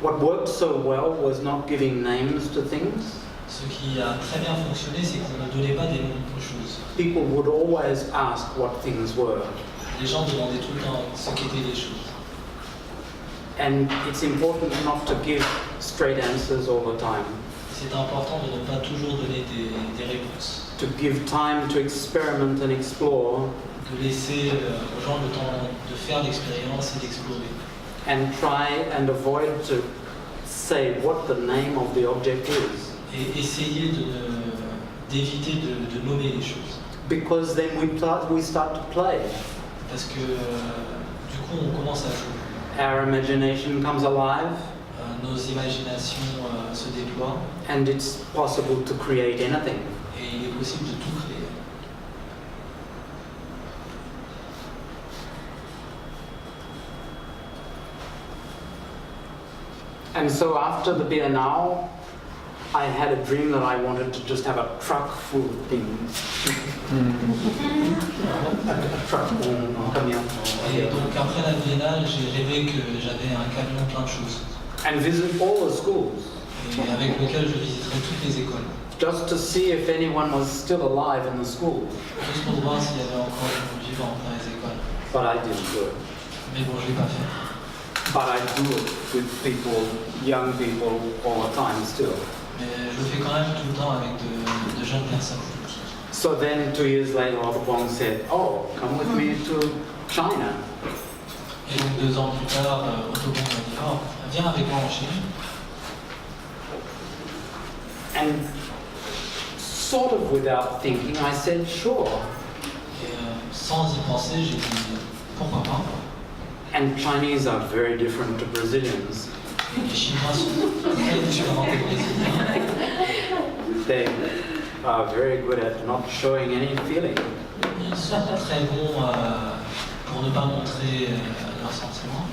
What worked so well was not giving names to things. Ce qui a très bien fonctionné, c'est qu'on ne donnait pas des noms aux choses. People would always ask what things were. Les gens demandaient tout le temps ce qu'étaient les choses. And it's important not to give straight answers all the time. C'est important de ne pas toujours donner des réponses. To give time to experiment and explore. De laisser aux gens le temps de faire l'expérience et d'explorer. And try and avoid to say what the name of the object is. Et essayer d'éviter de nommer les choses. Because then we start to play. Parce que du coup on commence à jouer. Our imagination comes alive. Nos imaginations se déploient. And it's possible to create anything. Et il est possible de tout créer. And so after the Biennale, I had a dream that I wanted to just have a truck full of things. A truck en camion. Et donc après la biennale, j'ai rêvé que j'avais un camion plein de choses. And visit all the schools. Et avec lequel je visiterais toutes les écoles. Just to see if anyone was still alive in the school. Juste pour voir s'il y avait encore des gens vivants dans les écoles. But I didn't do it. Mais bon, je ne l'ai pas fait. But I do it with people, young people, all the time still. Mais je le fais quand même tout le temps avec de jeunes personnes. So then 2 years later, Otto said, "Oh, come with me to China." Et donc 2 ans plus tard, Otto m'a dit, oh, viens avec moi en Chine. And sort of without thinking, I said, "Sure." Et sans y penser, j'ai dit, pourquoi pas. And Chinese are very different to Brazilians. Et les Chinois sont très différents des Brésiliens. They are very good at not showing any feeling. Ils sont très bons pour ne pas montrer leurs sentiments.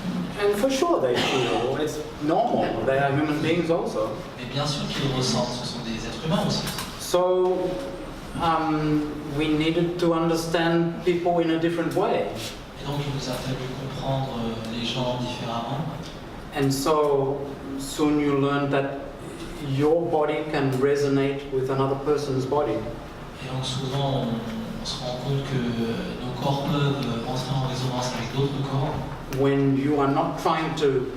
And for sure they feel, it's normal, they are human beings also. Mais bien sûr qu'ils ressentent, ce sont des êtres humains aussi. So we needed to understand people in a different way. Et donc il nous a fallu comprendre les gens différemment. And so soon you learn that your body can resonate with another person's body. Et donc souvent on se rend compte que nos corps peuvent entrer en résonance avec d'autres corps. When you are not trying to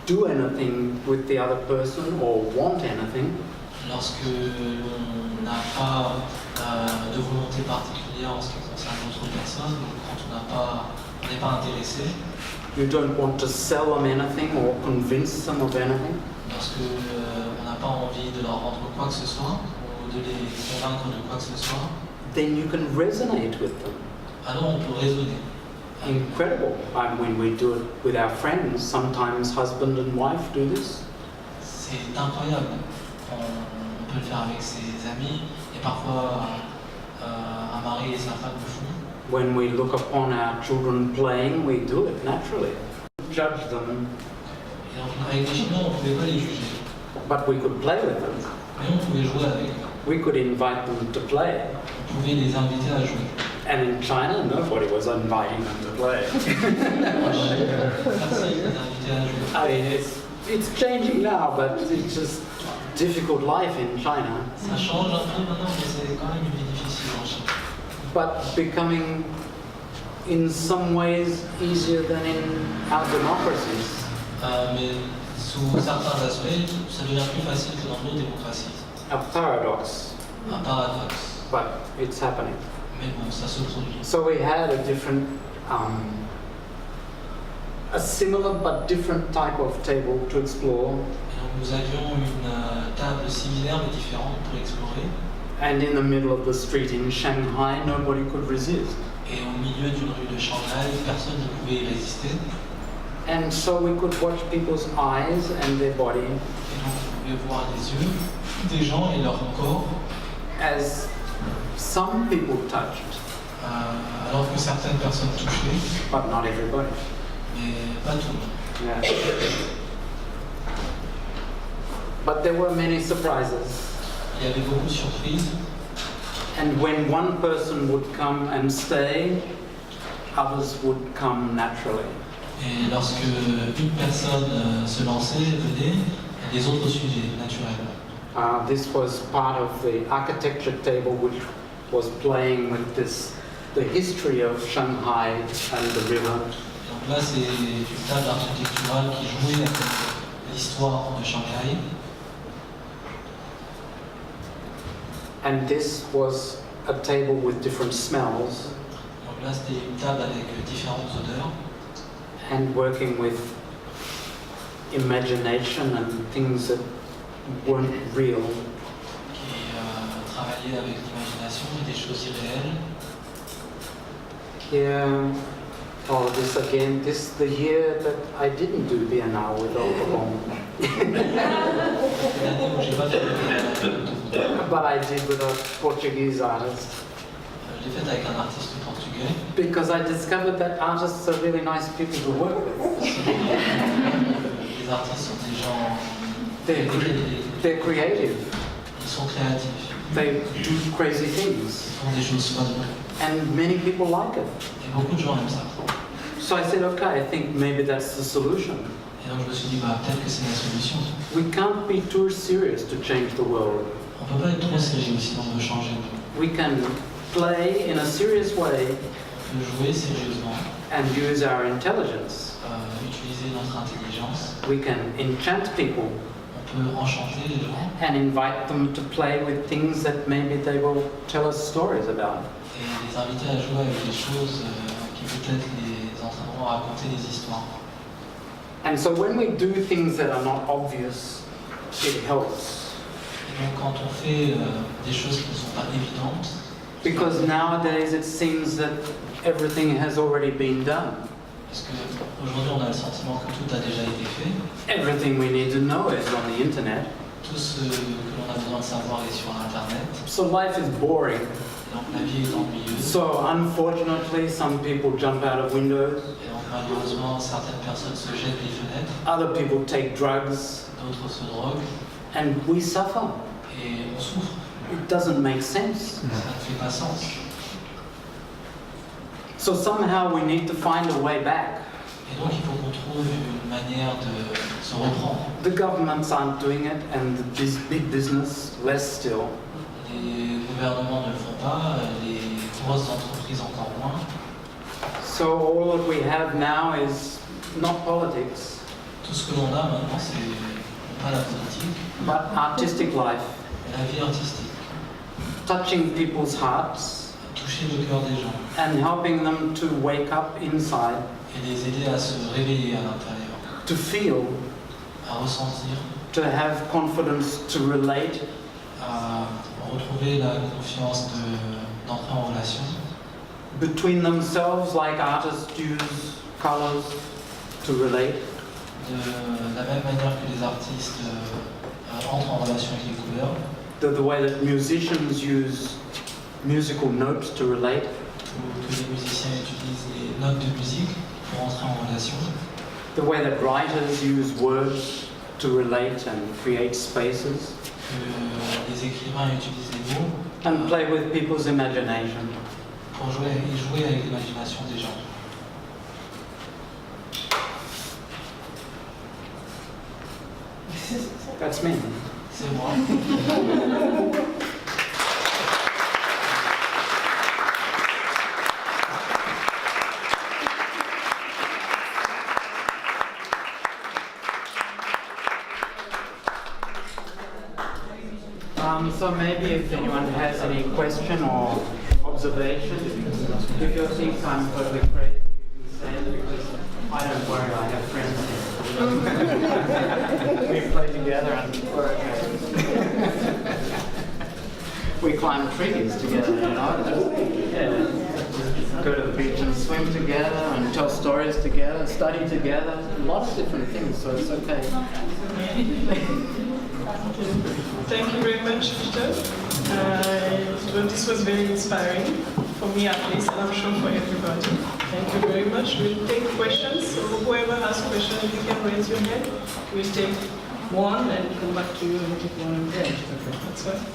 do anything with the other person or want anything, Lorsque l'on n'a pas de volonté particulière en ce qui concerne l'autre personne, quand on n'est pas intéressé, you don't want to sell them anything or convince them of anything, lorsque on n'a pas envie de leur rendre quoi que ce soit, ou de les convaincre de quoi que ce soit, then you can resonate with them. alors on peut raisonner. Incredible. When we do it with our friends, sometimes husband and wife do this. C'est incroyable. On peut le faire avec ses amis, et parfois un mari et sa femme le font. When we look upon our children playing, we do it naturally. Judge them, Et donc, avec les Chinois, on ne pouvait pas les juger, but we could play with them. mais on pouvait jouer avec eux. We could invite them to play. On pouvait les inviter à jouer. And in China, nobody was inviting them to play. Merci de les inviter à jouer. I mean, it's changing now, but it's just difficult life in China. Ça change un peu maintenant, mais c'est quand même une vie difficile en Chine. But becoming, in some ways, easier than in our democracies. Mais sous certains aspects, ça devient plus facile que dans nos démocraties. A paradox, Un paradoxe. but it's happening. Mais bon, ça se produit. So we had a different, a similar but different type of table to explore. Et donc nous avions une table similaire mais différente pour explorer. And in the middle of the street in Shanghai, nobody could resist. Et au milieu d'une rue de Shanghai, personne ne pouvait y résister. And so we could watch people's eyes and their body Et donc on pouvait voir les yeux des gens et leur corps, as some people touched, alors que certaines personnes touchaient, but not everybody. mais pas tout le monde. Yeah. But there were many surprises. Il y avait beaucoup de surprises. And when one person would come and stay, others would come naturally. Et lorsque une personne se lançait, venait, les autres suivaient naturellement. This was part of the architecture table which was playing with the history of Shanghai and the river. Et donc là, c'est une table architecturale qui jouait avec l'histoire de Shanghai. And this was a table with different smells Donc là, c'était une table avec différentes odeurs. and working with imagination and things that weren't real. Qui travaillait avec l'imagination et des choses irréelles. Here, oh, this again, this the year that I didn't do Biennale with Développons, C'est l'année où j'ai pas fait de but I did with a Portuguese artist Je l'ai faite avec un artiste portugais. because I discovered that artists are really nice people to work with. Les artistes sont des gens. They're creative. Ils sont créatifs. They do crazy Ils things, font des choses folles. and many people like it. Et beaucoup de gens aiment ça. So I said, okay, I think maybe that's the solution. Et donc je me suis dit, bah, peut-être que c'est la solution. We can't be too serious to change the world. On peut pas être trop sérieux sinon on veut changer. We can play in a serious way On peut jouer sérieusement, and use our intelligence. utiliser notre intelligence. We can enchant people On peut enchanter les gens and invite them to play with things that maybe they will tell us stories about. et les inviter à jouer avec des choses qui peut-être les entraîneront à raconter des histoires. And so when we do things that are not obvious, it helps. Et donc quand on fait des choses qui ne sont pas évidentes, Because nowadays it seems that everything has already been done. parce qu'aujourd'hui on a le sentiment que tout a déjà été fait, Everything we need to know is on the internet. tout ce que l'on a besoin de savoir est sur Internet, So life is boring. et donc la vie est ennuyeuse. So unfortunately, some people jump out of windows. Et donc malheureusement certaines personnes se jettent des fenêtres, Other people take drugs, d'autres se droguent, and we suffer. et on souffre. It doesn't make sense. Ça ne fait pas sens. So somehow we need to find a way back. Et donc il faut qu'on trouve une manière de se reprendre. The governments aren't doing it, and the big business less still. Les gouvernements ne le font pas, les grosses entreprises encore moins. So all that we have now is not politics, Tout ce que l'on a maintenant, c'est pas la politique, but artistic life, mais la vie artistique. touching people's hearts Toucher le cœur des gens and helping them to wake up inside, et les aider à se réveiller à l'intérieur, to feel, à ressentir, to have confidence, to relate, à retrouver la confiance d'entrer en relation between themselves like artists use colors to relate. de la même manière que les artistes entrent en relation avec les couleurs, The way that musicians use musical notes to relate. tous les musiciens utilisent les notes de musique pour entrer en relation. The way that writers use words to relate and create spaces. Les écrivains utilisent les mots And play with people's imagination. pour jouer avec l'imagination des gens. That's me. C'est moi. So maybe if anyone has any question or observation, if you think I'm totally crazy, you can say it, because I don't worry, I have friends here. We play together and work. We climb trees together, you know. Go to the beach and swim together and tell stories together, study together, lots of different things, so it's okay. Thank you very much, Peter. Well, this was very inspiring, for me at least, and I'm sure for everybody. Thank you very much. We'll take questions. So whoever has questions, you can raise your hand. We'll take one and come back to you and take one again. Okay. That's fine.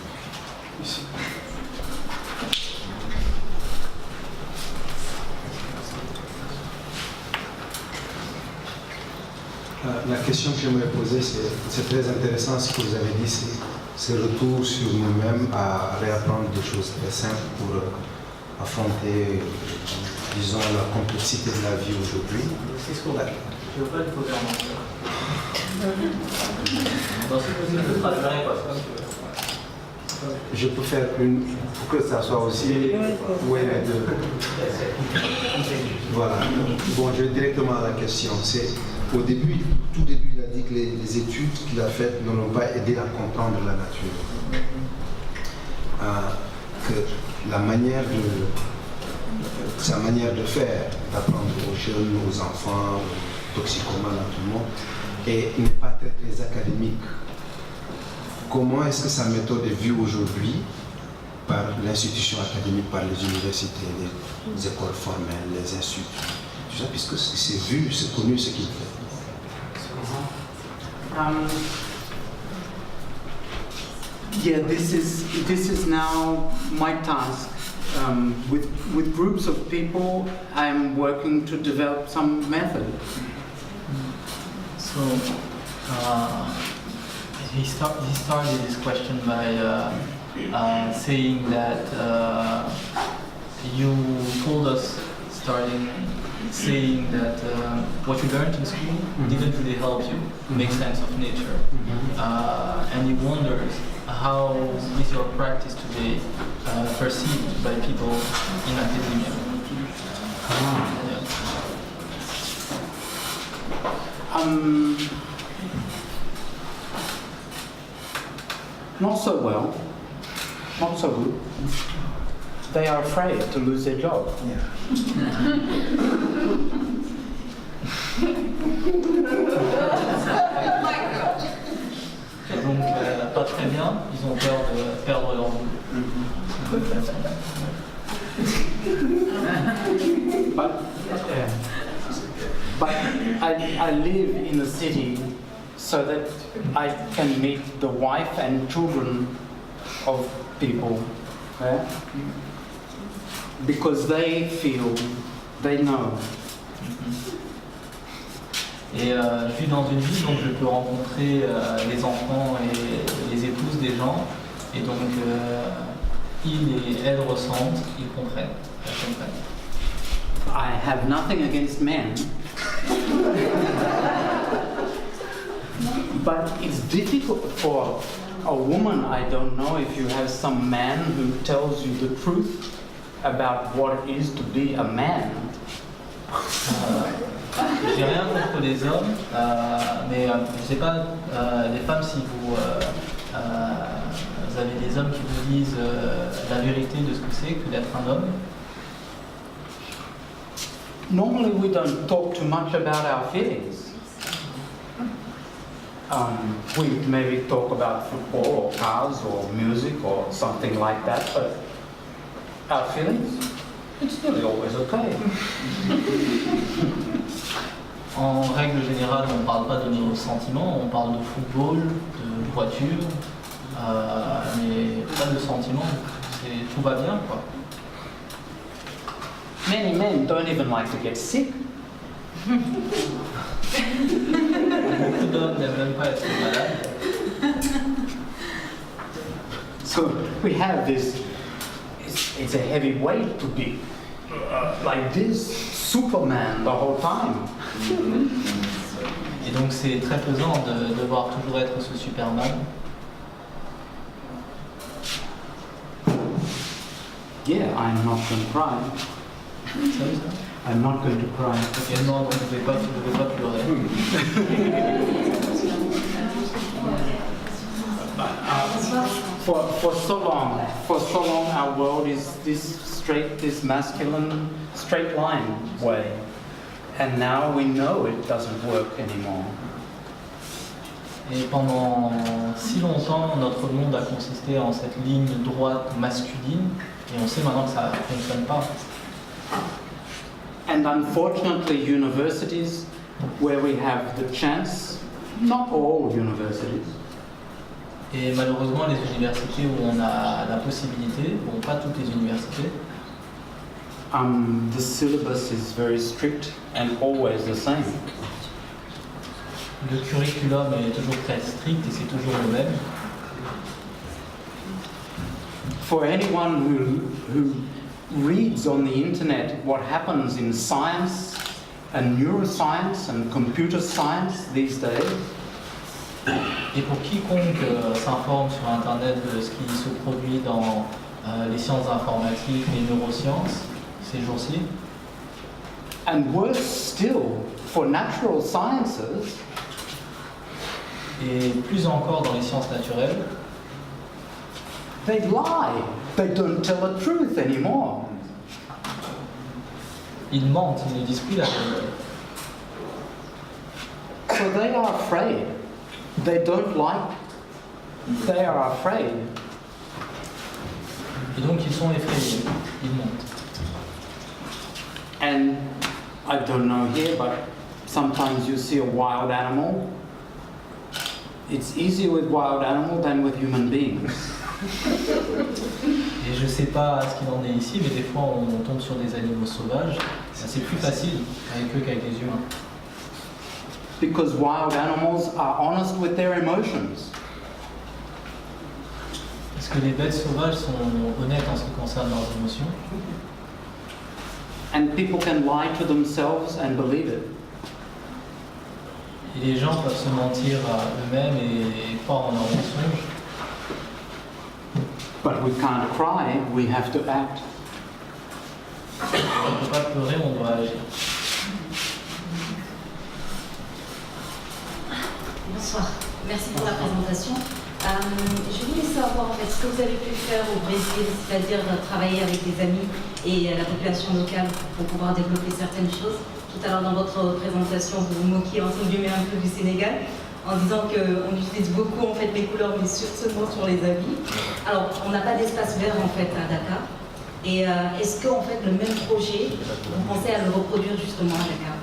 La question que j'aimerais poser, c'est très intéressant ce que vous avez dit, c'est retour sur nous-mêmes à réapprendre des choses très simples pour affronter, disons, la complexité de la vie aujourd'hui. C'est ce qu'on a. Je ne veux pas le poser en entier. Dans ce que vous traduirez quoi, c'est ce que je peux faire une, pour que ça soit aussi, oui, les deux. Voilà. Bon, je vais directement à la question. C'est au début, tout début, il a dit que les études qu'il a faites ne l'ont pas aidé à comprendre la nature. Que la manière sa manière de faire, d'apprendre aux jeunes, aux enfants, aux toxicomanes, à tout le monde, et n'est pas très, très académique. Comment est-ce que sa méthode est vue aujourd'hui par l'institution académique, par les universités, les écoles formelles, les instituts, tout ça, puisque c'est vu, c'est connu ce qu'il fait. Yeah, this is now my task. With groups of people, I'm working to develop some method. So he started this question by saying that you told us, saying that what you learned in school didn't really help you make sense of nature. And he wonders how is your practice today perceived by people in academia? Not so well, not so good. They are afraid to lose their job. Et donc, pas très bien, ils ont peur de perdre leur boulot. But I live in a city so that I can meet the wife and children of people, yeah? Because they feel, they know. Et je vis dans une ville, donc je peux rencontrer les enfants et les épouses des gens, et donc ils et elles ressentent, ils comprennent, elles comprennent. I have nothing against men, but it's difficult for a woman. I don't know if you have some man who tells you the truth about what it is to be a man. J'ai rien contre les hommes, mais je sais pas, les femmes, si vous avez des hommes qui vous disent la vérité de ce que c'est que d'être un homme. Normally we don't talk too much about our feelings. We maybe talk about football or cars or music or something like that, but our feelings? It's nearly always okay. En règle générale, on ne parle pas de nos sentiments, on parle de football, de voiture, mais pas de sentiments. Tout va bien, quoi. Many men don't even like to get sick. Beaucoup d'hommes n'aiment même pas être malades. So we have this, it's a heavy weight to be like this, Superman the whole time. Et donc c'est très pesant de devoir toujours être ce Superman. Yeah, I'm not going to cry. I'm not going to cry. Ok, non, vous ne devez pas pleurer. For so long, our world is this masculine, straight line way, and now we know it doesn't work anymore. Et pendant si longtemps, notre monde a consisté en cette ligne droite masculine, et on sait maintenant que ça ne fonctionne pas. And unfortunately, universities, where we have the chance, not all universities, Et malheureusement, les universités où on a la possibilité, bon, pas toutes les universités, the syllabus is very strict and always the same. le curriculum est toujours très strict et c'est toujours le même. For anyone who reads on the internet what happens in science and neuroscience and computer science these days, Et pour quiconque s'informe sur Internet de ce qui se produit dans les sciences informatiques, les neurosciences, ces jours-ci, and worse still, for natural sciences, et plus encore dans les sciences naturelles, they lie. They don't tell the truth anymore. ils mentent, ils ne disent plus la vérité. So they are afraid. They don't like. They are afraid. Et donc ils sont effrayés, ils mentent. And I don't know here, but sometimes you see a wild animal. It's easier with wild animal than with human beings. Et je ne sais pas ce qu'il en est ici, mais des fois on tombe sur des animaux sauvages, c'est plus facile avec eux qu'avec les humains. Because wild animals are honest with their emotions. Parce que les bêtes sauvages sont honnêtes en ce qui concerne leurs émotions. And people can lie to themselves and believe it. Et les gens peuvent se mentir à eux-mêmes et croire en leurs mensonges. But we can't cry, we have to act. On ne peut pas pleurer, on doit agir. Bonsoir, merci pour la présentation. Je voulais savoir en fait ce que vous avez pu faire au Brésil, c'est-à-dire travailler avec des amis et la population locale pour pouvoir développer certaines choses. Tout à l'heure dans votre présentation, vous vous moquiez entre guillemets un peu du Sénégal en disant qu'on utilise beaucoup en fait les couleurs, mais seulement sur les habits. Alors, on n'a pas d'espace vert en fait à Dakar. Et est-ce que en fait le même projet, vous pensez à le reproduire justement à Dakar?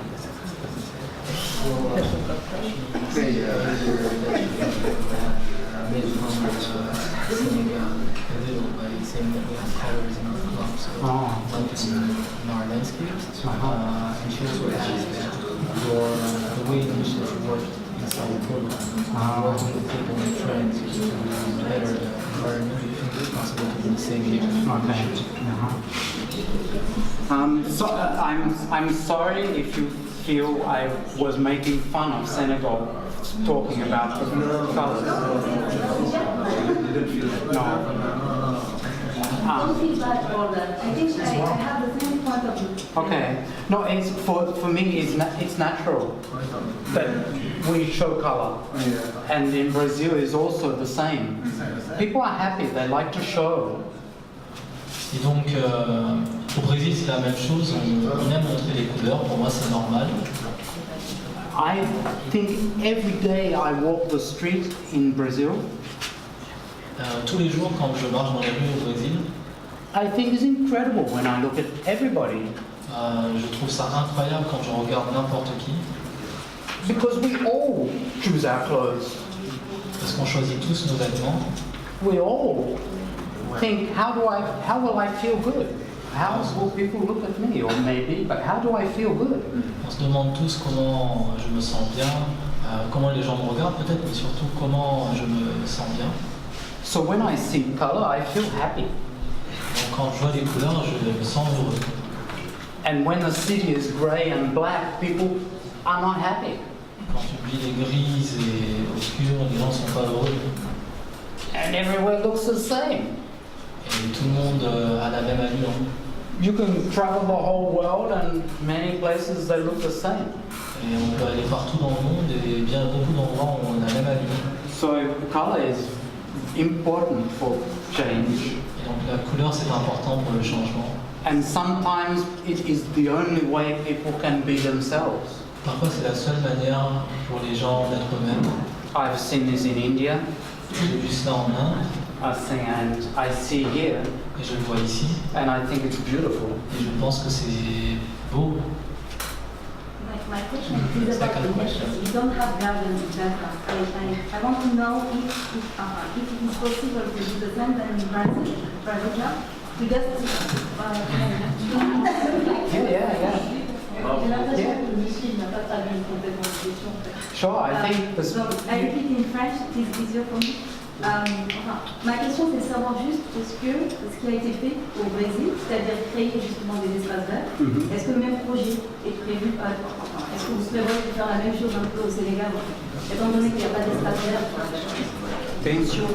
In our landscapes, and she also asked the way in which you worked inside the program, working with people and friends to better the environment. Do you think it's possible to do the same here? So I'm sorry if you feel I was making fun of Senegal talking about the colors. Don't feel bad for that. I think I have the same point of view. Okay. No, it's for me it's natural that we show color, and in Brazil is also the same. People are happy; they like to show. Et donc, au Brésil, c'est la même chose. On aime montrer les couleurs. Pour moi, c'est normal. I think every day I walk the street in Brazil. Tous les jours, quand je marche dans les rues au Brésil, I think is incredible when I look at everybody. Je trouve ça incroyable quand je regarde n'importe qui, Because we all choose our clothes. parce qu'on choisit tous nos vêtements. We all think, how will I feel good? How will people look at me? Or maybe, but how do I feel good? On se demande tous comment je me sens bien, comment les gens me regardent peut-être, mais surtout comment je me sens bien. So when I see color, I feel happy. Donc quand je vois les couleurs, je me sens heureux. And when the city is grey and black, people are not happy. Quand tu oublies les grises et obscures, les gens ne sont pas heureux. And everywhere looks the same. Et tout le monde a la même allure. You can travel the whole world and many places they look the same. Et on peut aller partout dans le monde et bien beaucoup d'endroits où on a la même allure. So color is important for change. Et donc la couleur c'est important pour le changement. And sometimes it is the only way people can be themselves. Parfois c'est la seule manière pour les gens d'être eux-mêmes. I've seen this in India. J'ai vu cela en Inde And I see here, et je le vois ici. and I think it's beautiful. Et je pense que c'est beau. My question is about Second the question. nature. You don't have gardens in Jakarta. I want to know if it is possible to do the same than in Brazil, to just Yeah. J'ai l'impression que le monsieur n'a pas traduit complètement la question. Sure, I think this. So I repeat in French, it is easier for me. Ma question c'est de savoir juste est-ce que ce qui a été fait au Brésil, c'est-à-dire créer justement des espaces verts, est-ce que le même projet est prévu, est-ce que vous prévoyez de faire la même chose un peu au Sénégal, étant donné qu'il n'y a pas d'espace vert pour la chose? Bien sûr.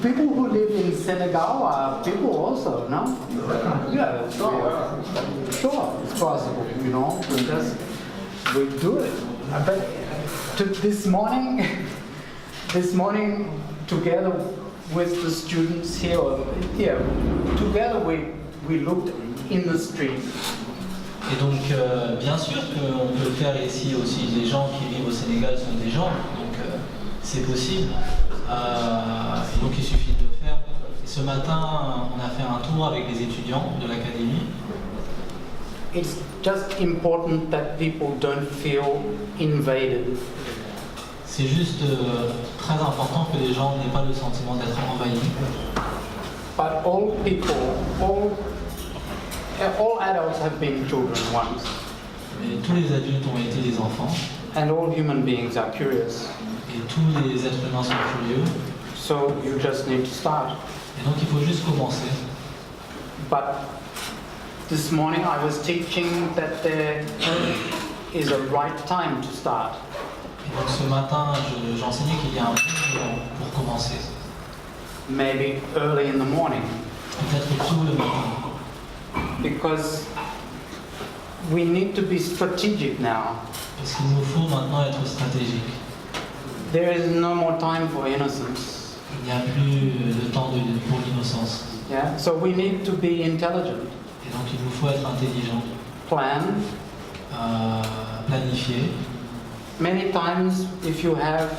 People who live in Senegal are people also, no? Yeah, sure, it's possible, you know, we do it. But this morning, together with the students here, together we looked in the street. Et donc, bien sûr qu'on peut le faire ici aussi. Les gens qui vivent au Sénégal sont des gens, donc c'est possible. Et donc, il suffit de le faire. Et ce matin, on a fait un tour avec les étudiants de l'Académie. It's just important that people don't feel invaded. C'est juste très important que les gens n'aient pas le sentiment d'être envahis. But all people, all adults have been children once. Et tous les adultes ont été des enfants. And all human beings are curious. Et tous les êtres humains sont curieux. So you just need to start. Et donc il faut juste commencer. But this morning I was teaching that there is a right time to start. Et donc ce matin, j'enseignais qu'il y a un bon moment pour commencer. Maybe early in the morning. Peut-être tôt le matin. Because we need to be strategic now. Parce qu'il nous faut maintenant être stratégique. There is no more time for innocence. Il n'y a plus de temps pour l'innocence. Yeah? So we need to be intelligent. Et donc il nous faut être intelligent. Plan. Planifier. Many times if you have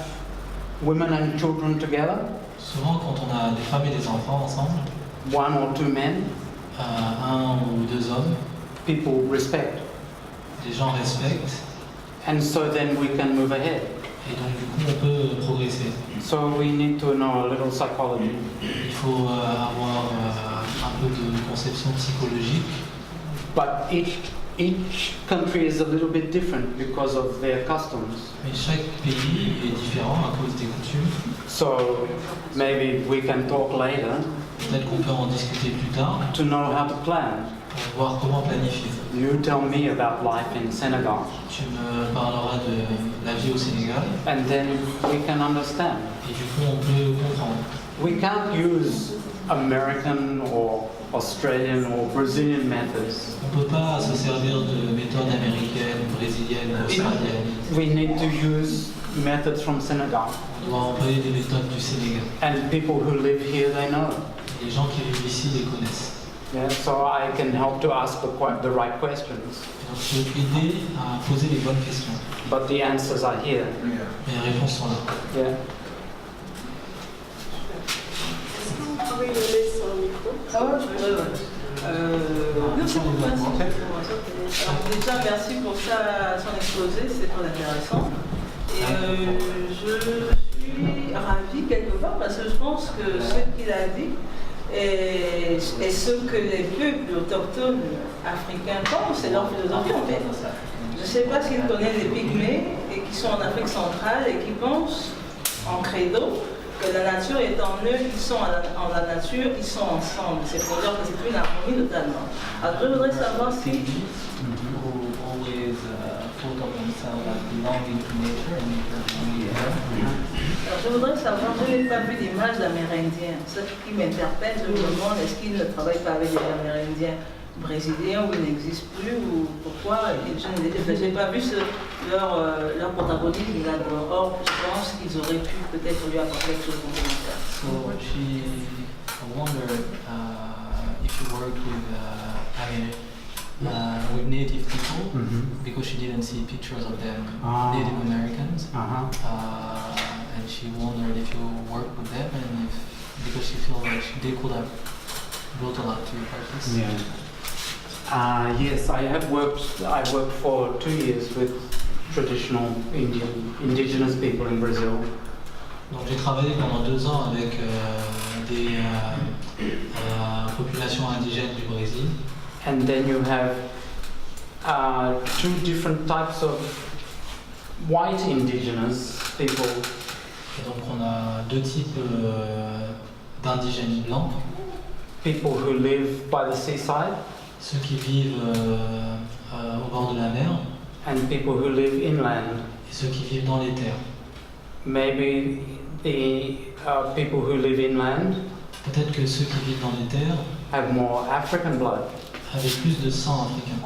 women and children together, Souvent quand on a des femmes et des enfants ensemble, one or two men, un ou deux hommes, people respect. les gens respectent. And so then we can move ahead. Et donc du coup on peut progresser. So we need to know a little psychology. Il faut avoir un peu de conception psychologique. But each country is a little bit different because of their customs. Mais chaque pays est différent à cause des coutumes. So maybe we can talk later Peut-être qu'on peut en discuter plus tard to know how to plan. pour voir comment planifier. You tell me about life in Senegal, Tu me parleras de la vie au Sénégal and then we can understand. et du coup on peut comprendre. We can't use American or Australian or Brazilian methods. On ne peut pas se servir de méthodes américaines, brésiliennes, australiennes. We need to use methods from Senegal. On doit employer des méthodes du Sénégal. And people who live here, they know. Les gens qui vivent ici les connaissent. Yeah, so I can help to ask the right questions. Donc je vais aider à poser les bonnes questions. But the answers are here. Mais les réponses sont là. Yeah. Est-ce que vous pouvez le laisser sur le micro? Alors déjà, merci pour son exposé, c'est très intéressant. Et je suis ravie quelque part parce que je pense que ce qu'il a dit est ce que les peuples autochtones africains pensent, c'est leur philosophie en fait. Je ne sais pas s'il connaît les pygmées et qui sont en Afrique centrale et qui pensent en credo que la nature est en eux, ils sont en la nature, ils sont ensemble. C'est pour dire que c'est une harmonie totalement. Alors je voudrais savoir si... Alors je voudrais savoir, je n'ai pas vu d'image d'Amérindiens. Ce qui m'interpelle, je me demande, est-ce qu'ils ne travaillent pas avec des Amérindiens brésiliens où ils n'existent plus ou pourquoi? Je n'ai pas vu leur protagonisme là-dedans. Or, je pense qu'ils auraient pu peut-être lui apporter quelque chose de complémentaire. So she wondered if you worked with native people, because she didn't see pictures of them, Native Americans, and she wondered if you worked with them and because she felt like they could have brought a lot to your practice. Yeah. Yes, I worked for 2 years with traditional indigenous people in Brazil. Donc j'ai travaillé pendant 2 ans avec des populations indigènes du Brésil. And then you have 2 different types of white indigenous people. Et donc on a 2 types d'indigènes blancs. People who live by the seaside. Ceux qui vivent au bord de la mer. And people who live inland. Et ceux qui vivent dans les terres. Maybe the people who live inland. Peut-être que ceux qui vivent dans les terres have more African blood. Avec plus de sang africain.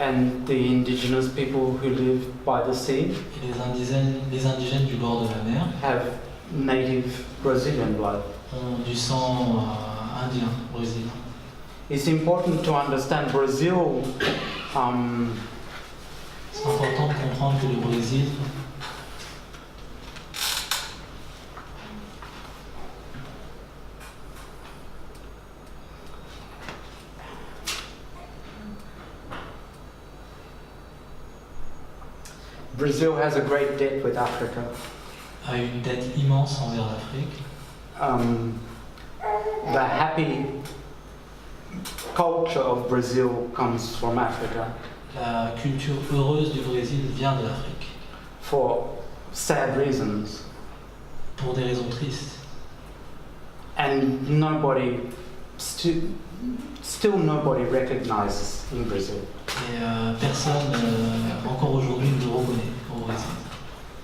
And the indigenous people who live by the sea. Et les indigènes du bord de la mer have native Brazilian blood. Ont du sang indien, brésilien. It's important to understand Brazil. C'est important de comprendre que le Brésil Brazil has a great debt with Africa. A une dette immense envers l'Afrique. The happy culture of Brazil comes from Africa. La culture heureuse du Brésil vient de l'Afrique. For sad reasons. Pour des raisons tristes. And nobody, still nobody recognizes in Brazil. Et personne, encore aujourd'hui, ne le reconnaît au Brésil.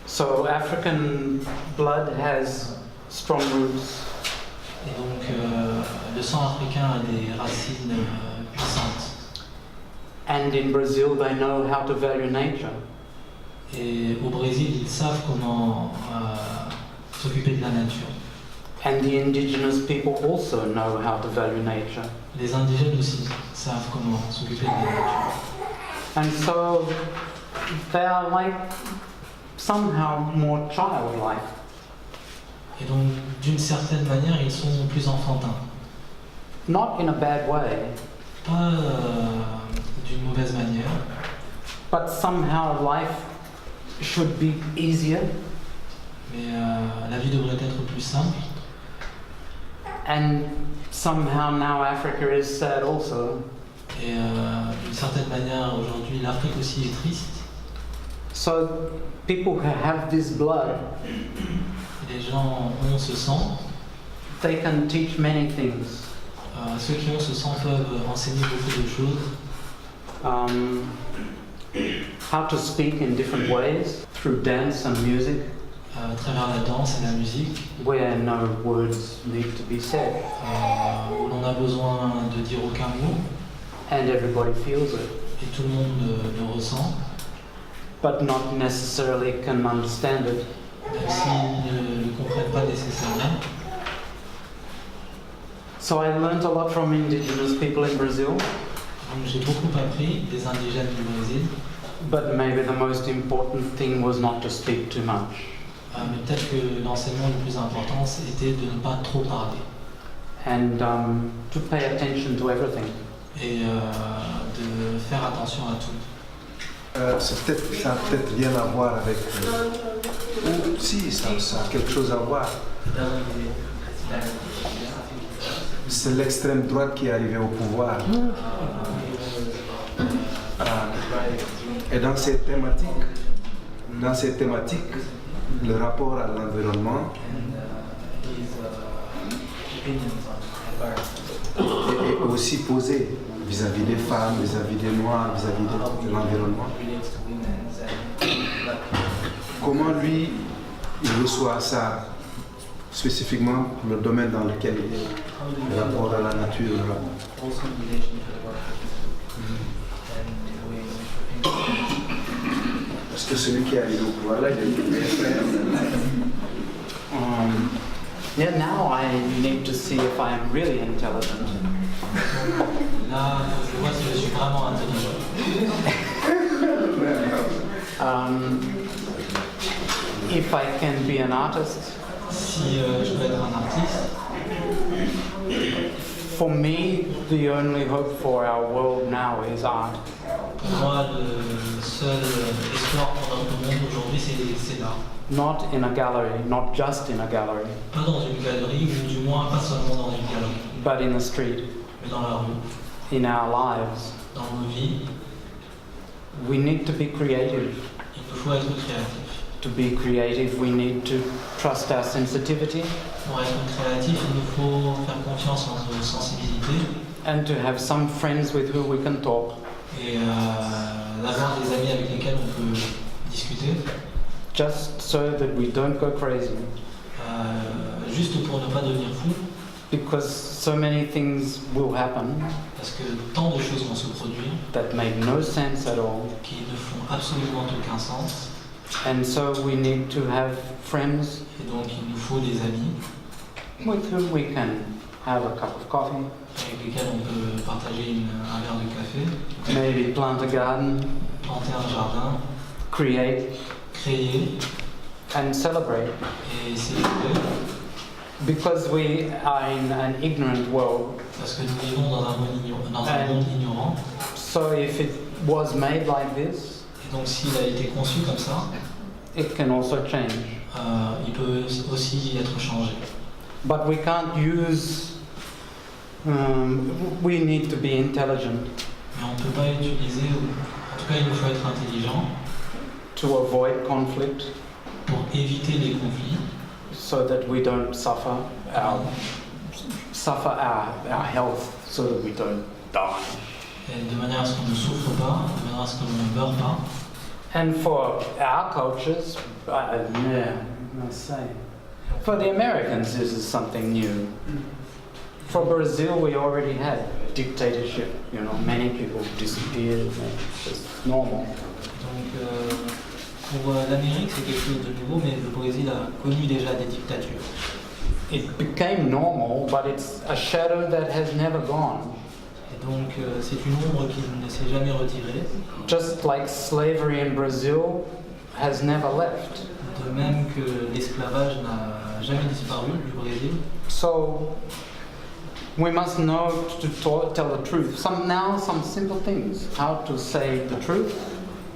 So African blood has strong roots. Et donc, le sang africain a des racines puissantes. And in Brazil, they know how to value nature. Et au Brésil, ils savent comment s'occuper de la nature. And the indigenous people also know how to value nature. Les indigènes aussi savent comment s'occuper de la nature. And so they are like somehow more childlike. Et donc, d'une certaine manière, ils sont plus enfantins. Not in a bad way. Pas d'une mauvaise manière. But somehow life should be easier. Mais la vie devrait être plus simple. And somehow now Africa is sad also. Et d'une certaine manière, aujourd'hui, l'Afrique aussi est triste. So people who have this blood, Les gens ont ce sang. they can teach many things. Ceux qui ont ce sang peuvent enseigner beaucoup de choses. How to speak in different ways through dance and music. À travers la danse et la musique, Where no words need to be said. où l'on a besoin de dire aucun mot. And everybody feels it. Et tout le monde le ressent. But not necessarily can understand it. Même s'ils ne le comprennent pas nécessairement. So So I learned a lot from indigenous people in Brazil, Donc j'ai beaucoup appris des indigènes du Brésil, but maybe the most important thing was not to speak too much. mais peut-être que l'enseignement le plus important c'était de ne pas trop parler And to pay attention to everything. et de faire attention à tout. Ça a peut-être rien à voir avec... ou si, ça a quelque chose à voir. C'est l'extrême droite qui est arrivée au pouvoir. Et dans ces thématiques, le rapport à l'environnement est aussi posé vis-à-vis des femmes, vis-à-vis des noirs, vis-à-vis de l'environnement. Comment lui, il reçoit ça spécifiquement le domaine dans lequel il est, le rapport à la nature, le rapport. Parce que celui qui est arrivé au pouvoir là, il a eu des frères. Yeah, now I need to see if I am really intelligent. Là, je vois si je suis vraiment intelligent. If I can be an artist. Si je peux être un artiste, For me, the only hope for our world now is art. pour moi, le seul espoir pour notre monde aujourd'hui, c'est l'art. Not in a gallery, not just in a gallery, Pas dans une galerie, ou du moins pas seulement dans une galerie, but in the street, mais dans la rue, in our lives. dans nos vies. We need to be creative. Il nous faut être créatif. To be creative, we need to trust our sensitivity Pour être créatif, il nous faut faire confiance en notre sensibilité and to have some friends with who we can talk. et d'avoir des amis avec lesquels on peut discuter, Just so that we don't go crazy. juste pour ne pas devenir fou, Because so many things will happen parce que tant de choses vont se produire that make no sense at all. qui ne font absolument aucun sens. And so we need to have friends Et donc il nous faut des amis with whom we can have a cup of coffee, avec lesquels on peut partager un verre de café, maybe plant a garden, planter un jardin, create créer and celebrate. et célébrer. Because we are in an ignorant world, Parce que nous vivons dans un monde ignorant. so if it was made like this, Et donc s'il a été conçu comme ça, it can also change. il peut aussi être changé. But we can't use, we need to be intelligent Mais on ne peut pas utiliser, en tout cas il nous faut être intelligent to avoid conflict pour éviter les conflits, so that we don't suffer our health, so that we don't die. et de manière à ce qu'on ne souffre pas, de manière à ce qu'on ne meure pas. And for our cultures, for the Americans, this is something new. For Brazil, we already had dictatorship. You know, many people disappeared. It's normal. Donc pour l'Amérique c'est quelque chose de nouveau, mais le Brésil a connu déjà des dictatures. It became normal, but it's a shadow that has never gone. Et donc c'est une ombre qui ne s'est jamais retirée, Just like slavery in Brazil has never left. de même que l'esclavage n'a jamais disparu du Brésil. So we must know to tell the truth. Some simple things. How to say the truth,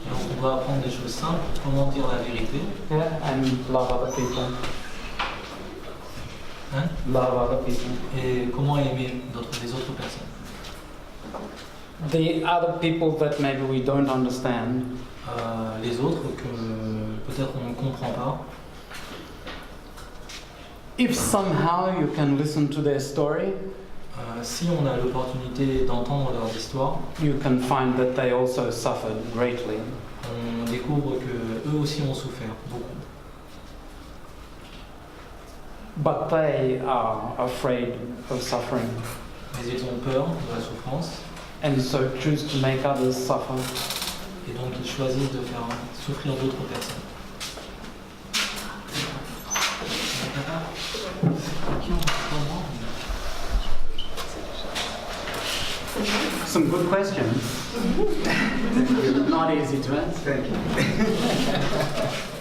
Et donc on doit apprendre des choses simples, comment dire la vérité, yeah, and love other people. hein, Love other people. et comment aimer les autres personnes. The other people that maybe we don't understand. Les autres que peut-être on ne comprend pas. If somehow you can listen to their story, Si on a l'opportunité d'entendre leurs histoires, you can find that they also suffered greatly. on découvre que eux aussi ont souffert beaucoup. But they are afraid of suffering, Mais ils ont peur de la souffrance and so choose to make others suffer. et donc ils choisissent de faire souffrir d'autres personnes. some good questions. Not easy to answer. Thank you.